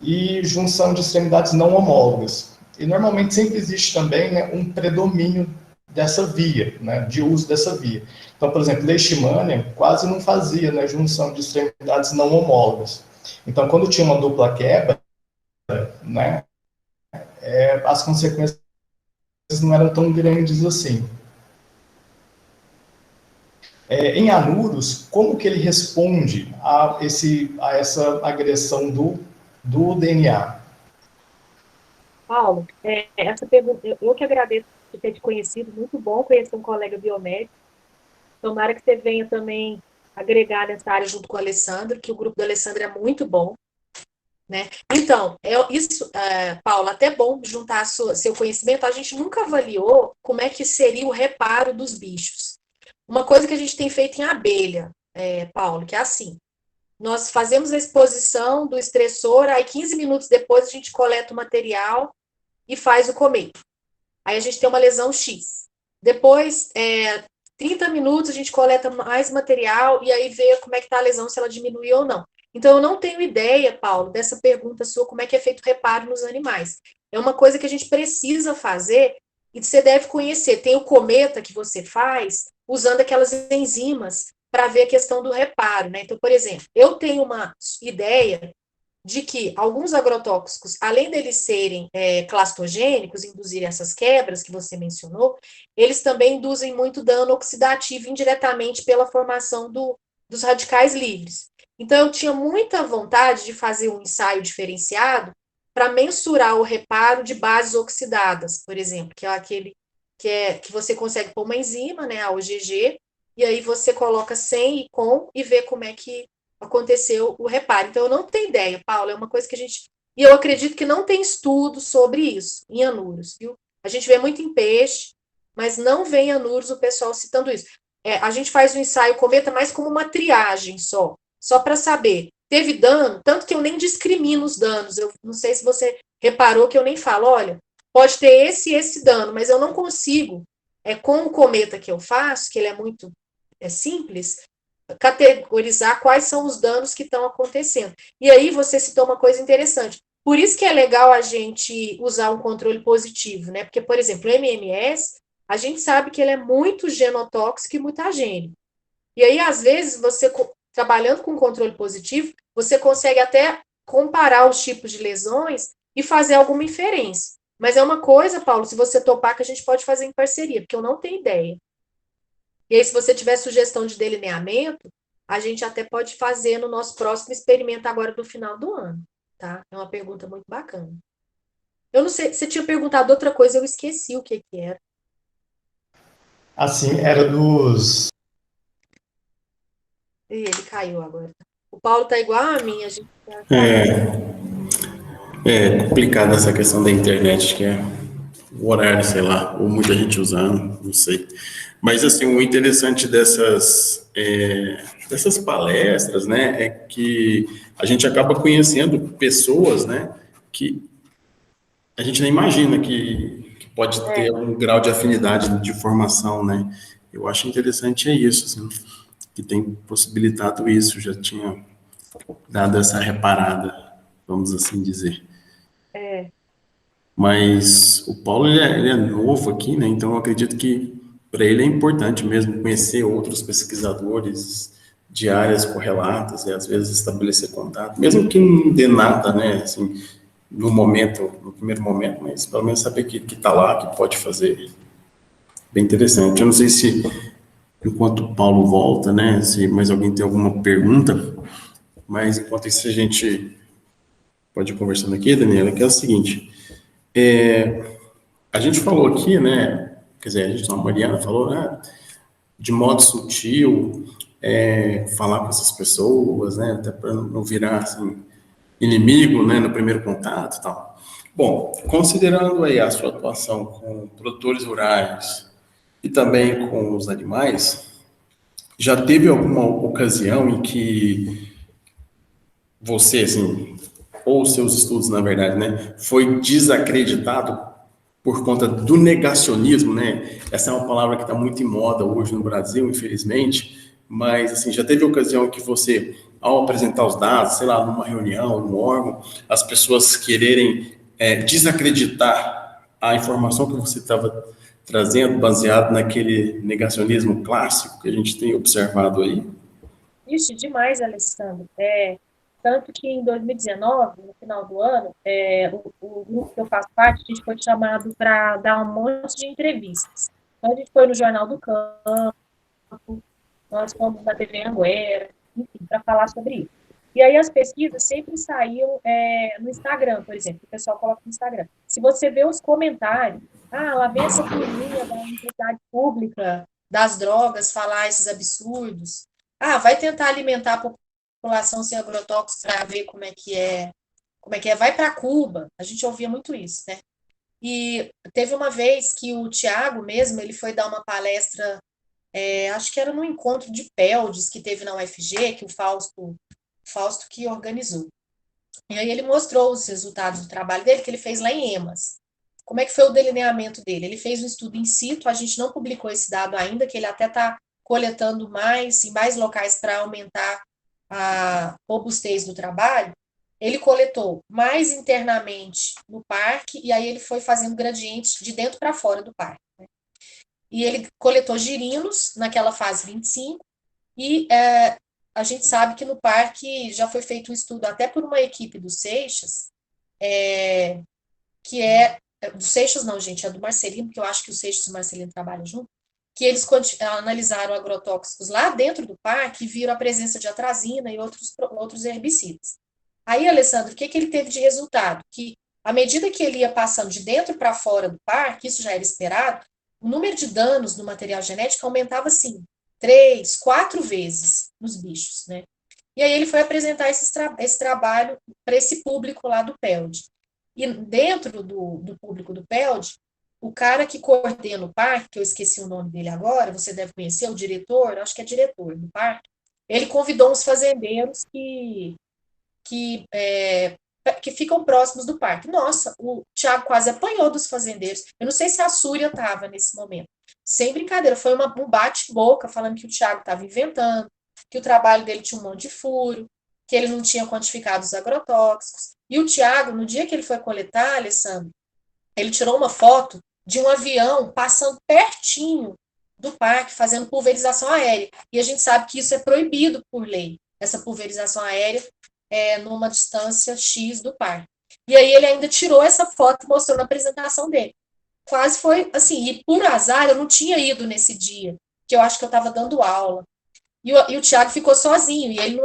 e junção de extremidades não homólogas. E normalmente sempre existe também, né, um predomínio dessa via, né, de uso dessa via. Então, por exemplo, Leishmania quase não fazia, né, junção de extremidades não homólogas. Então, quando tinha uma dupla quebra, né, as consequências não eram tão grandes assim. Em anuros, como que ele responde a essa agressão do DNA? Paulo, essa pergunta, eu que agradeço por ter te conhecido, muito bom conhecer um colega biomédico. Tomara que você venha também agregar nessa área junto com o Alessandro, que o grupo do Alessandro é muito bom, né? Então, Paulo, até bom juntar seu conhecimento, a gente nunca avaliou como é que seria o reparo dos bichos. Uma coisa que a gente tem feito em abelha, Paulo, que é assim, nós fazemos a exposição do estressor, aí 15 minutos depois a gente coleta o material e faz o cometo. Aí a gente tem uma lesão X. Depois, 30 minutos a gente coleta mais material e aí vê como é que está a lesão, se ela diminuiu ou não. Então, eu não tenho ideia, Paulo, dessa pergunta sua, como é que é feito o reparo nos animais. É uma coisa que a gente precisa fazer e você deve conhecer. Tem o cometa que você faz usando aquelas enzimas para ver a questão do reparo, né? Então, por exemplo, eu tenho uma ideia de que alguns agrotóxicos, além deles serem clastogênicos, induzirem essas quebras que você mencionou, eles também induzem muito dano oxidativo indiretamente pela formação dos radicais livres. Então, eu tinha muita vontade de fazer um ensaio diferenciado para mensurar o reparo de bases oxidadas, por exemplo, que é aquele que você consegue pôr uma enzima, né, a OGG, e aí você coloca sem e com e vê como é que aconteceu o reparo. Então, eu não tenho ideia, Paulo, é uma coisa que a gente... E eu acredito que não tem estudo sobre isso, em anuros, viu? A gente vê muito em peixe, mas não vê em anuros o pessoal citando isso. A gente faz o ensaio cometa mais como uma triagem só para saber. Teve dano, tanto que eu nem discrimino os danos. Eu não sei se você reparou que eu nem falo, olha, pode ter esse e esse dano, mas eu não consigo, com o cometa que eu faço, que ele é muito simples, categorizar quais são os danos que estão acontecendo. E aí você citou uma coisa interessante. Por isso que é legal a gente usar um controle positivo, né? Porque, por exemplo, o MMS, a gente sabe que ele é muito genotóxico e mutagênico. E aí, às vezes, você, trabalhando com controle positivo, você consegue até comparar os tipos de lesões e fazer alguma inferência. Mas é uma coisa, Paulo, se você topar, que a gente pode fazer em parceria, porque eu não tenho ideia. E aí, se você tiver sugestão de delineamento, a gente até pode fazer no nosso próximo experimento agora do final do ano, tá? É uma pergunta muito bacana. Eu não sei, você tinha perguntado outra coisa, eu esqueci o que era. Assim, era dos... Ih, ele caiu agora. O Paulo tá igual a mim, a gente tá... É complicado essa questão da internet, que é o horário, sei lá, ou muita gente usando, não sei. Mas, assim, o interessante dessas palestras, né, é que a gente acaba conhecendo pessoas, né, que a gente nem imagina que pode ter um grau de afinidade de formação, né. Eu acho interessante isso, assim, que tem possibilitado isso, já tinha dado essa reparada, vamos assim dizer. Mas o Paulo, ele é novo aqui, né? Então eu acredito que para ele é importante mesmo conhecer outros pesquisadores de áreas correlatas e às vezes estabelecer contato, mesmo que não dê nada, né? Assim, no primeiro momento, mas pelo menos saber que está lá, que pode fazer. Bem interessante. Eu não sei se, enquanto o Paulo volta, né? Se mais alguém tem alguma pergunta, mas enquanto isso a gente pode ir conversando aqui, Daniela, que é o seguinte. A gente falou aqui, né? Quer dizer, a Mariana falou, né? De modo sutil, falar com essas pessoas, né? Até para não virar assim, inimigo, né? No primeiro contato, e tal. Bom, considerando aí a sua atuação com produtores rurais e também com os animais, já teve alguma ocasião em que você, assim, ou seus estudos, na verdade, né, foi desacreditado por conta do negacionismo, né? Essa é uma palavra que está muito em moda hoje no Brasil, infelizmente, mas, assim, já teve ocasião que você, ao apresentar os dados, sei lá, numa reunião, num órgão, as pessoas quererem desacreditar a informação que você estava trazendo, baseado naquele negacionismo clássico que a gente tem observado aí? Isso, demais, Alessandro. Tanto que em 2019, no final do ano, o grupo que eu faço parte, a gente foi chamado para dar um monte de entrevistas. Então, a gente foi no Jornal do Campo, nós fomos na TV Anguera, enfim, para falar sobre isso. E aí as pesquisas sempre saíam no Instagram, por exemplo, o pessoal coloca no Instagram. Se você vê os comentários, lá vem essa turminha da entidade pública, das drogas, falar esses absurdos. Vai tentar alimentar a população sem agrotóxicos para ver como é que é, vai para Cuba. A gente ouvia muito isso, né? E teve uma vez que o Tiago mesmo, ele foi dar uma palestra, acho que era no encontro de PELDES que teve na UFG, que o Fausto que organizou. E aí ele mostrou os resultados do trabalho dele, que ele fez lá em EMAS. Como é que foi o delineamento dele? Ele fez um estudo in situ, a gente não publicou esse dado ainda, que ele até está coletando em mais locais para aumentar a robustez do trabalho. Ele coletou mais internamente no parque, e aí ele foi fazendo gradientes de dentro para fora do parque, né? E ele coletou girinos naquela fase 25, e a gente sabe que no parque já foi feito um estudo até por uma equipe do Seixas, que do Seixas não, gente, é do Marcelino, porque eu acho que o Seixas e o Marcelino trabalham junto, que eles analisaram agrotóxicos lá dentro do parque e viram a presença de atrazina e outros herbicidas. Aí, Alessandro, o que ele teve de resultado? Que, à medida que ele ia passando de dentro para fora do parque, isso já era esperado, o número de danos no material genético aumentava, assim, 3, 4 vezes nos bichos, né? E aí ele foi apresentar esse trabalho para esse público lá do PELD. E dentro do público do PELD, o cara que coordena o parque, que eu esqueci o nome dele agora, você deve conhecer, o diretor, acho que é diretor do parque, ele convidou uns fazendeiros que ficam próximos do parque. Nossa, o Tiago quase apanhou dos fazendeiros. Eu não sei se a Súria estava nesse momento. Sem brincadeira, foi um bate-boca falando que o Tiago estava inventando, que o trabalho dele tinha um monte de furo, que ele não tinha quantificado os agrotóxicos. E o Tiago, no dia que ele foi coletar, Alessandro, ele tirou uma foto de um avião passando pertinho do parque, fazendo pulverização aérea. E a gente sabe que isso é proibido por lei, essa pulverização aérea numa distância X do parque. E aí ele ainda tirou essa foto e mostrou na apresentação dele. Quase foi assim, e por azar eu não tinha ido nesse dia, que eu acho que eu estava dando aula. E o Tiago ficou sozinho, e ele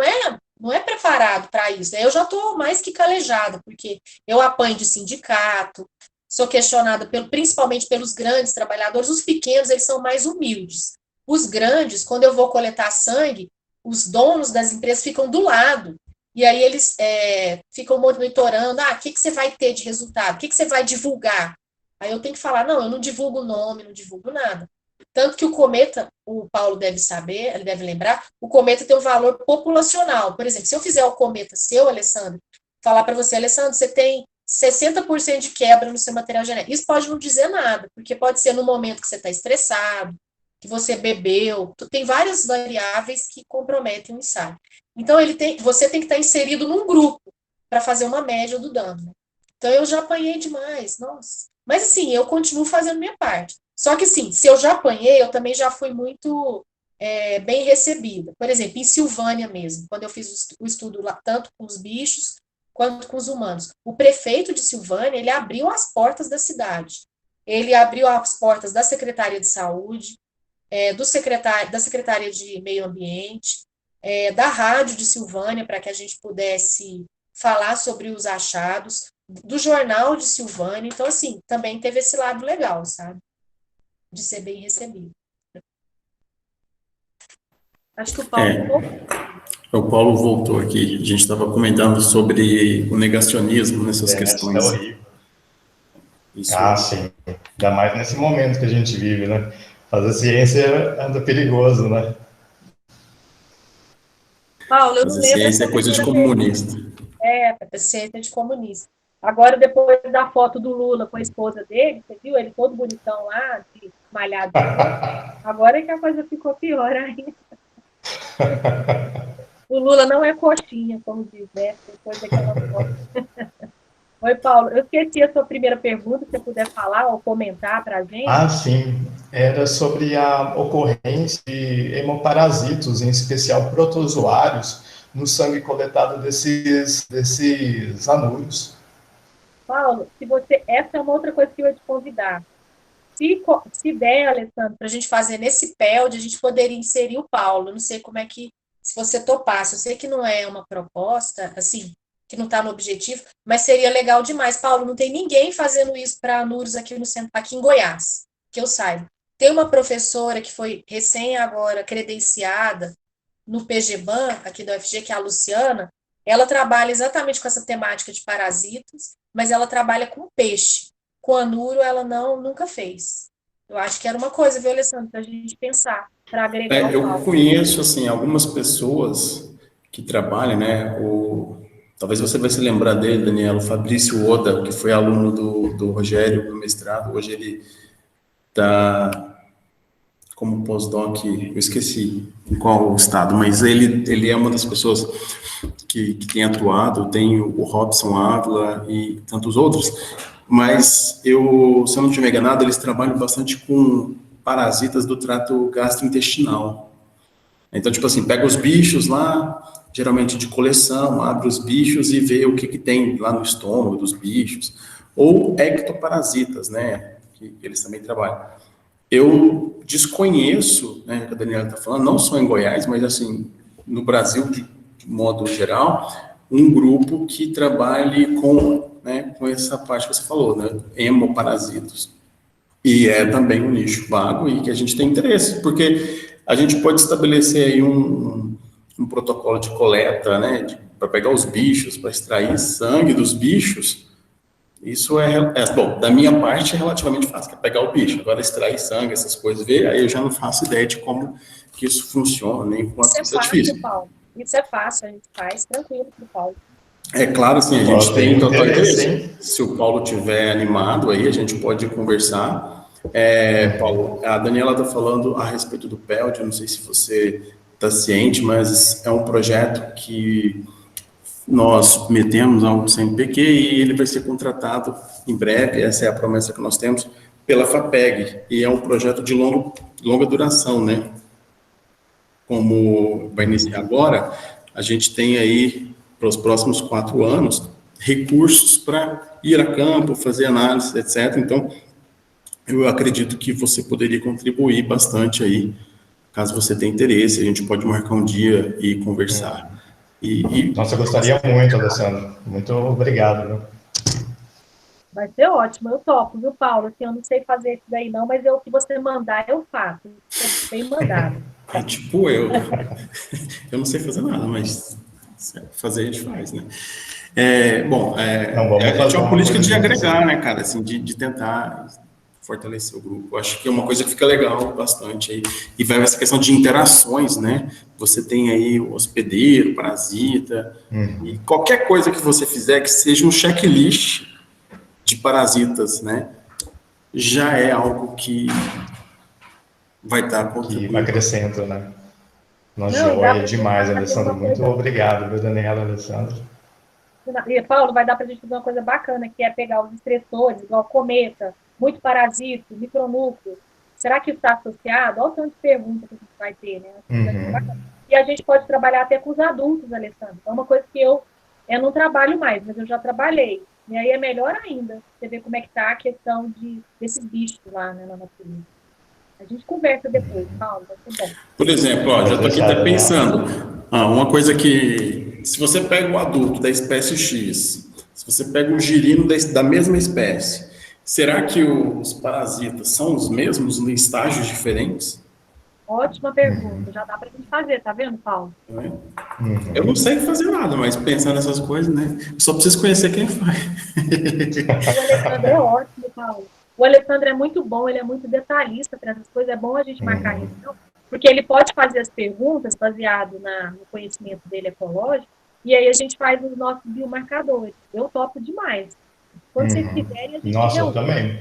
não é preparado para isso. Eu já estou mais que calejada, porque eu apanho de sindicato, sou questionada principalmente pelos grandes trabalhadores. Os pequenos, eles são mais humildes. Os grandes, quando eu vou coletar sangue, os donos das empresas ficam do lado, e aí eles ficam monitorando, o que você vai ter de resultado, o que você vai divulgar? Aí eu tenho que falar, não, eu não divulgo o nome, não divulgo nada. Tanto que o Cometa, o Paulo deve saber, ele deve lembrar, o Cometa tem um valor populacional. Por exemplo, se eu fizer o Cometa seu, Alessandro, falar para você, Alessandro, você tem 60% de quebra no seu material genético. Isso pode não dizer nada, porque pode ser no momento que você está estressado, que você bebeu, tem várias variáveis que comprometem o ensaio. Então, você tem que estar inserido num grupo para fazer uma média do dano, né? Então, eu já apanhei demais, nossa. Mas, assim, eu continuo fazendo minha parte. Só que, assim, se eu já apanhei, eu também já fui muito bem recebida. Por exemplo, em Silvânia mesmo, quando eu fiz o estudo lá, tanto com os bichos quanto com os humanos. O prefeito de Silvânia, ele abriu as portas da cidade. Ele abriu as portas da Secretaria de Saúde, da Secretaria de Meio Ambiente, da Rádio de Silvânia, para que a gente pudesse falar sobre os achados, do Jornal de Silvânia. Então, assim, também teve esse lado legal, sabe? De ser bem recebido. Acho que o Paulo O Paulo voltou aqui. A gente estava comentando sobre o negacionismo nessas questões. É horrível. Sim. Ainda mais nesse momento que a gente vive, né? Fazer ciência anda perigoso, né? Paulo, eu não Fazer lembro. ciência é coisa de comunista. Ciência de comunista. Agora, depois da foto do Lula com a esposa dele, você viu ele todo bonitão lá, malhado. Agora é que a coisa ficou pior ainda. O Lula não é coxinha, como diz, né? Depois daquela foto. Oi, Paulo. Eu esqueci a sua primeira pergunta, se você puder falar ou comentar para a gente. Ah, sim. Era sobre a ocorrência de hemoparasitos, em especial protozoários, no sangue coletado desses anúrios. Paulo, essa é uma outra coisa que eu ia te convidar. Se der, Alessandro, para a gente fazer nesse PELD, a gente poderia inserir o Paulo. Não sei como é que, se você topasse, eu sei que não é uma proposta, assim, que não está no objetivo, mas seria legal demais. Paulo, não tem ninguém fazendo isso para anúrios aqui no centro, aqui em Goiás, que eu saiba. Tem uma professora que foi recém agora credenciada no PGBAN, aqui da UFG, que é a Luciana. Ela trabalha exatamente com essa temática de parasitas, mas ela trabalha com peixe. Com anúrio, ela nunca fez. Eu acho que era uma coisa, viu, Alessandro, para a gente pensar, para agregar Eu conheço, assim, algumas pessoas que trabalham, né, talvez você vai se lembrar dele, Daniel, o Fabrício Oda, que foi aluno do Rogério, do mestrado, hoje ele está como pós-doc, eu esqueci em qual estado, mas ele é uma das pessoas que tem atuado, tem o Robson Ávila e tantos outros, mas se eu não estiver enganado, eles trabalham bastante com parasitas do trato gastrointestinal. Então, tipo assim, pega os bichos lá, geralmente de coleção, abre os bichos e vê o que tem lá no estômago dos bichos, ou ectoparasitas, né, que eles também trabalham. Eu desconheço, né, que a Daniela está falando, não só em Goiás, mas assim, no Brasil, de modo geral, um grupo que trabalhe com essa parte que você falou, né, hemoparasitos. E é também um nicho vago e que a gente tem interesse, porque a gente pode estabelecer aí um protocolo de coleta, né, para pegar os bichos, para extrair sangue dos bichos. Isso bom, da minha parte é relativamente fácil, que é pegar o bicho. Agora, extrair sangue, essas coisas, ver, aí eu já não faço ideia de como que isso funciona, nem quanto isso é difícil. Paulo. Isso é fácil, a gente faz tranquilo para o Paulo. É claro, assim, a gente tem total interesse. Se o Paulo estiver animado aí, a gente pode conversar. Paulo, a Daniela está falando a respeito do PELD, eu não sei se você está ciente, mas é um projeto que nós submetemos ao CNPq e ele vai ser contratado em breve, essa é a promessa que nós temos, pela FAPEG, e é um projeto de longa duração, né? Como vai iniciar agora, a gente tem aí, para os próximos 4 anos, recursos para ir a campo, fazer análise, etc. Então, eu acredito que você poderia contribuir bastante aí, caso você tenha interesse, a gente pode marcar um dia e conversar. Nossa, eu gostaria muito, Alessandro. Muito obrigado, viu? Vai ser ótimo, eu topo, viu, Paulo? Assim, eu não sei fazer isso daí não, mas o que você mandar, eu faço. Bem mandado. É tipo eu. Eu não sei fazer nada, mas fazer a gente faz, né? A gente é uma política de agregar, né, cara? Assim, de tentar fortalecer o grupo. Eu acho que é uma coisa que fica legal bastante aí. E vai essa questão de interações, né? Você tem aí o hospedeiro, parasita, e qualquer coisa que você fizer que seja um checklist de parasitas, né? Já é algo que vai estar contribuindo. Que acrescenta, né? Nossa, joia demais, Alessandro. Muito obrigado, viu, Daniela, Alessandro. E, Paulo, vai dar para a gente fazer uma coisa bacana, que é pegar os estressores, igual cometa, muito parasito, micronúcleo. Será que está associado? Olha o tanto de perguntas que a gente vai ter, né? E a gente pode trabalhar até com os adultos, Alessandro. É uma coisa que eu não trabalho mais, mas eu já trabalhei. E aí é melhor ainda, você ver como é que está a questão desses bichos lá, né, na natureza. A gente conversa depois, Paulo, vai ser bom. Por exemplo, já estou aqui até pensando, uma coisa que, se você pega o adulto da espécie X, se você pega o girino da mesma espécie, será que os parasitas são os mesmos em estágios diferentes? Ótima pergunta, já dá para a gente fazer, tá vendo, Paulo? Eu não sei fazer nada, mas pensar nessas coisas, né? Só preciso conhecer quem faz. O Alessandro é ótimo, Paulo. O Alessandro é muito bom, ele é muito detalhista para essas coisas, é bom a gente marcar reunião, porque ele pode fazer as perguntas baseado no conhecimento dele ecológico, e aí a gente faz os nossos biomarcadores. Eu topo demais. Quando vocês quiserem, a gente Nossa, eu também.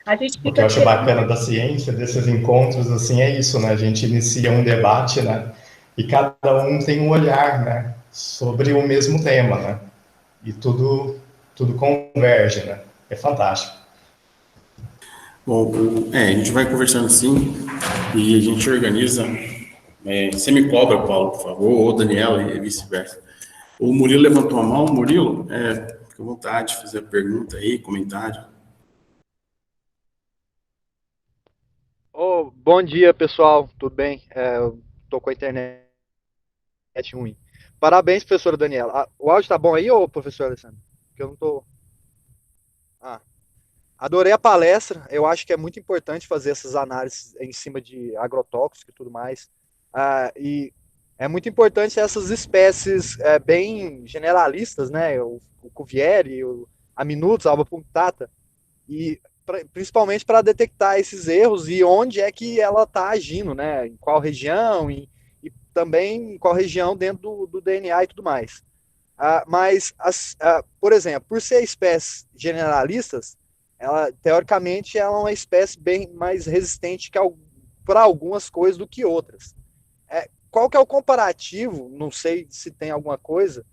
A gente fica o que eu acho bacana da ciência, desses encontros, assim, é isso, né? A gente inicia um debate, né? E cada um tem um olhar, né? Sobre o mesmo tema, né? E tudo tudo converge, né? É fantástico. Bom, a gente vai conversando assim e a gente organiza. Você me cobra, Paulo, por favor, ou Daniela e vice-versa. O Murilo levantou a mão. Murilo, fica à vontade de fazer a pergunta aí, comentário. Bom dia, pessoal. Tudo bem? Eu tô com a internet ruim. Parabéns, professora Daniela. O áudio tá bom aí, ô professor Alessandro? Porque eu não tô. Ah, adorei a palestra. Eu acho que é muito importante fazer essas análises em cima de agrotóxicos e tudo mais. E é muito importante essas espécies bem generalistas, né? O Cuvieri, a Minutos, a Alba punctata, e principalmente para detectar esses erros e onde é que ela está agindo, né? Em qual região e também em qual região dentro do DNA e tudo mais. Mas, por exemplo, por ser espécies generalistas, ela, teoricamente, ela é uma espécie bem mais resistente para algumas coisas do que outras. Qual que é o comparativo, não sei se tem alguma coisa,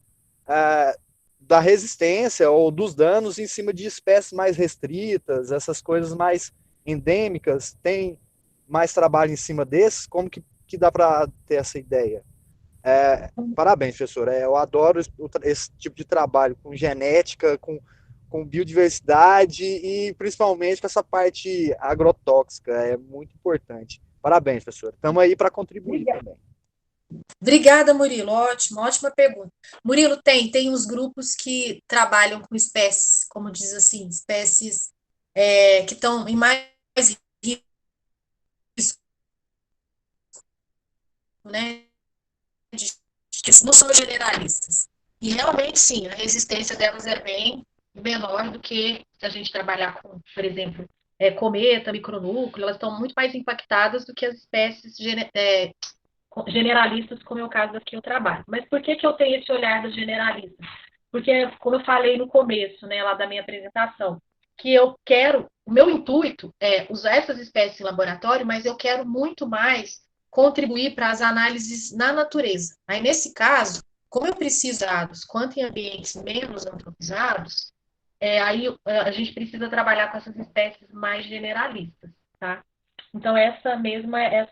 da resistência ou dos danos em cima de espécies mais restritas, essas coisas mais endêmicas? Tem mais trabalho em cima desses? Como que dá para ter essa ideia? Parabéns, professor. Eu adoro esse tipo de trabalho com genética, com biodiversidade e principalmente com essa parte agrotóxica. É muito importante. Parabéns, professor. Estamos aí para contribuir também. Obrigada, Murilo. Ótimo, ótima pergunta. Murilo, tem uns grupos que trabalham com espécies, como diz assim, espécies que estão em mais risco, né? Que não são generalistas. E realmente, sim, a resistência delas é bem menor do que se a gente trabalhar com, por exemplo, cometa, micronúcleo, elas estão muito mais impactadas do que as espécies generalistas, como é o caso das que eu trabalho. Mas por que eu tenho esse olhar dos generalistas? Porque, como eu falei no começo, né, lá da minha apresentação, que eu quero, o meu intuito é usar essas espécies em laboratório, mas eu quero muito mais contribuir para as análises na natureza. Aí, nesse caso, como eu preciso de dados quanto em ambientes menos antropizados, aí a gente precisa trabalhar com essas espécies mais generalistas, tá? Então, essa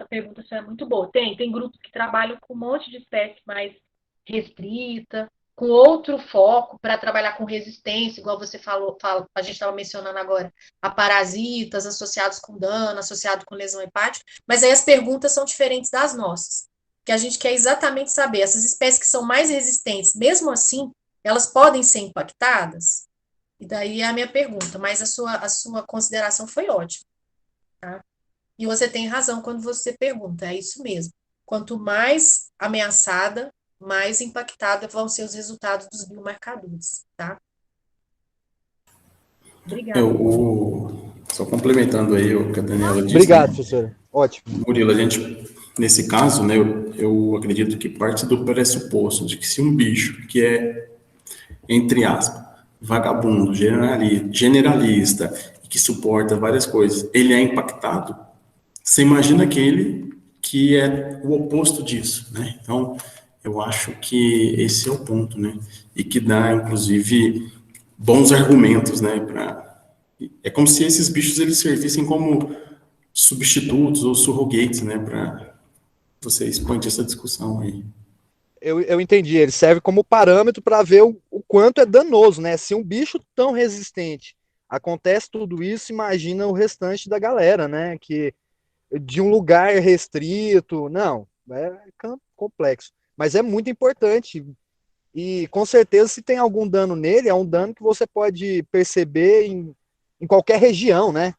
pergunta é muito boa. Tem grupos que trabalham com um monte de espécie mais restrita, com outro foco para trabalhar com resistência, igual você falou, a gente estava mencionando agora, a parasitas associados com dano, associado com lesão hepática, mas aí as perguntas são diferentes das nossas, que a gente quer exatamente saber, essas espécies que são mais resistentes, mesmo assim, elas podem ser impactadas? E daí é a minha pergunta, mas a sua consideração foi ótima, tá? E você tem razão quando você pergunta, é isso mesmo. Quanto mais ameaçada, mais impactada vão ser os resultados dos biomarcadores, tá? Obrigada. Só complementando aí o que a Daniela disse. Obrigado, professora. Ótimo. Murilo, a gente, nesse caso, né, eu acredito que parte do pressuposto de que se um bicho que é, entre aspas, vagabundo, generalista, que suporta várias coisas, ele é impactado, você imagina aquele que é o oposto disso, né? Então, eu acho que esse é o ponto, né? E que dá, inclusive, bons argumentos, né? É como se esses bichos eles servissem como substitutos ou surrogates, né? Para você expandir essa discussão aí. Eu entendi. Ele serve como parâmetro para ver o quanto é danoso, né? Se um bicho tão resistente acontece tudo isso, imagina o restante da galera, né? Que de um lugar restrito, não, é complexo. Mas é muito importante. E com certeza, se tem algum dano nele, é um dano que você pode perceber em qualquer região, né?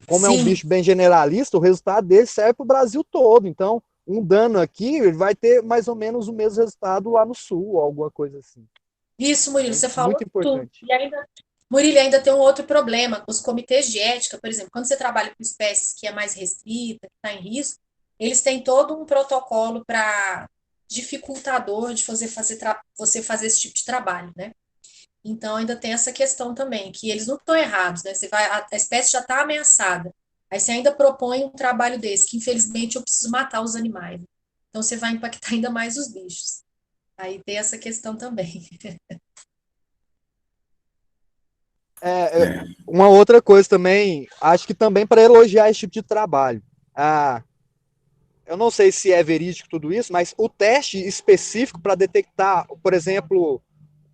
Como é um Sim. bicho bem generalista, o resultado dele serve para o Brasil todo. Então, um dano aqui ele vai ter mais ou menos o mesmo resultado lá no sul, ou alguma coisa assim. Isso, Murilo, você falou muito importante. tudo. Murilo, ainda tem um outro problema. Os comitês de ética, por exemplo, quando você trabalha com espécies que é mais restrita, que está em risco, eles têm todo um protocolo para dificultador de você fazer esse tipo de trabalho, né? Então, ainda tem essa questão também, que eles não estão errados, né? A espécie já está ameaçada. Aí você ainda propõe um trabalho desse, que infelizmente eu preciso matar os animais. Então, você vai impactar ainda mais os bichos. Aí tem essa questão também. Uma outra coisa também, acho que também para elogiar esse tipo de trabalho. Eu não sei se é verídico tudo isso, mas o teste específico para detectar, por exemplo,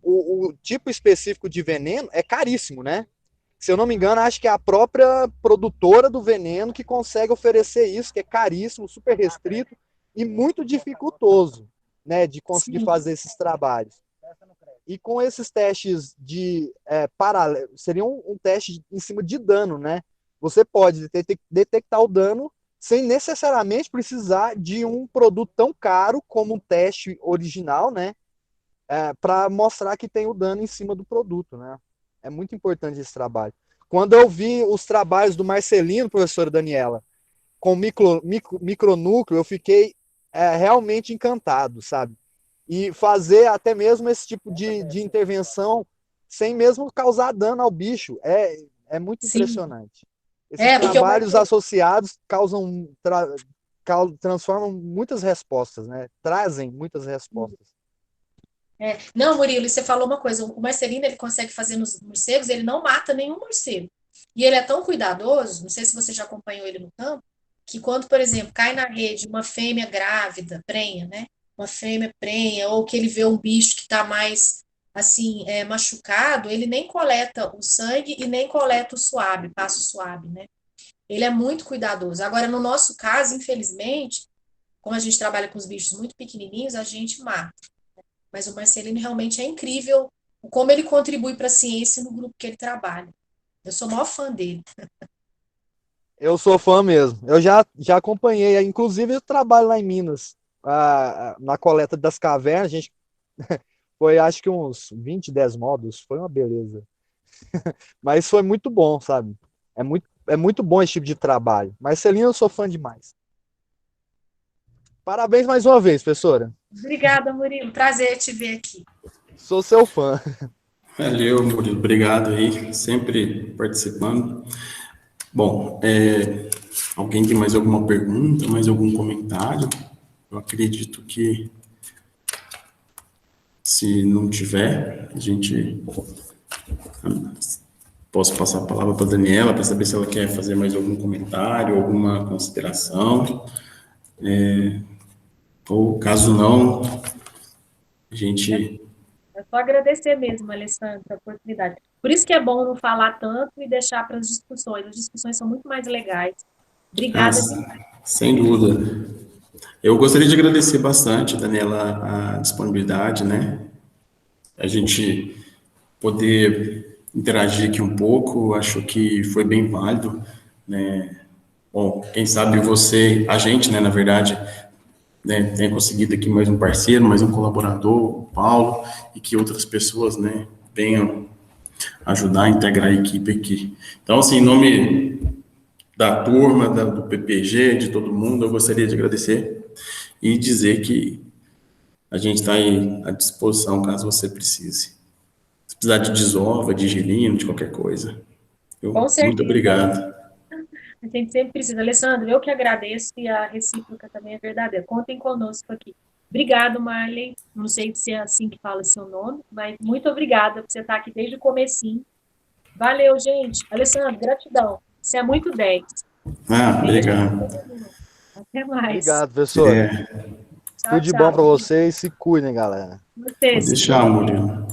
o tipo específico de veneno é caríssimo, né? Se eu não me engano, acho que é a própria produtora do veneno que consegue oferecer isso, que é caríssimo, super restrito e muito dificultoso, né, de conseguir Sim. fazer esses trabalhos. E com esses testes de paralelo, seria um teste em cima de dano, né? Você pode detectar o dano sem necessariamente precisar de um produto tão caro como um teste original, né? Para mostrar que tem o dano em cima do produto, né? É muito importante esse trabalho. Quando eu vi os trabalhos do Marcelino, professora Daniela, com micronúcleo, eu fiquei realmente encantado, sabe? E fazer até mesmo esse tipo de intervenção sem mesmo causar dano ao bicho é muito Sim. impressionante. Esses Porque o trabalhos associados transformam muitas respostas, né? Trazem muitas respostas. Não, Murilo, e você falou uma coisa, o Marcelino, ele consegue fazer nos morcegos, ele não mata nenhum morcego. E ele é tão cuidadoso, não sei se você já acompanhou ele no campo, que quando, por exemplo, cai na rede uma fêmea grávida, prenha, né? Uma fêmea prenha, ou que ele vê um bicho que está mais, assim, machucado, ele nem coleta o sangue e nem coleta o suave, passa o suave, né? Ele é muito cuidadoso. Agora, no nosso caso, infelizmente, como a gente trabalha com os bichos muito pequenininhos, a gente mata. Mas o Marcelino realmente é incrível como ele contribui para a ciência no grupo que ele trabalha. Eu sou o maior fã dele. Eu sou fã mesmo. Eu já acompanhei, inclusive eu trabalho lá em Minas, na coleta das cavernas, a gente foi acho que uns 20, 10 módulos, foi uma beleza. Mas foi muito bom, sabe? É muito bom esse tipo de trabalho. Marcelino, eu sou fã demais. Parabéns mais uma vez, professora. Obrigada, Murilo. Prazer te ver aqui. Sou seu fã. Valeu, Murilo. Obrigado aí, sempre participando. Bom, alguém tem mais alguma pergunta, mais algum comentário? Eu acredito que, se não tiver, a gente... Posso passar a palavra para a Daniela para saber se ela quer fazer mais algum comentário, alguma consideração. Ou, caso não, a gente... É só agradecer mesmo, Alessandra, a oportunidade. Por isso que é bom não falar tanto e deixar para as discussões. As discussões são muito mais legais. Obrigada demais. Sem dúvida. Eu gostaria de agradecer bastante, Daniela, a disponibilidade, né? A gente poder interagir aqui um pouco, acho que foi bem válido, né? Bom, quem sabe a gente, né, na verdade, né, tenha conseguido aqui mais um parceiro, mais um colaborador, o Paulo, e que outras pessoas, né, venham ajudar a integrar a equipe aqui. Então, assim, em nome da turma, do PPG, de todo mundo, eu gostaria de agradecer e dizer que a gente está aí à disposição caso você precise. Se precisar de desova, de gelino, de qualquer coisa. Com certeza. Muito obrigado. A gente sempre precisa. Alessandro, eu que agradeço e a recíproca também é verdadeira. Contem conosco aqui. Obrigado, Marley. Não sei se é assim que fala seu nome, mas muito obrigada por você estar aqui desde o comecinho. Valeu, gente. Alessandro, gratidão. Você é muito 10. Obrigado. Até mais. Obrigado, professora. Tchau, Tudo de bom para vocês. Se cuidem, galera. Vocês. Pode deixar, Murilo.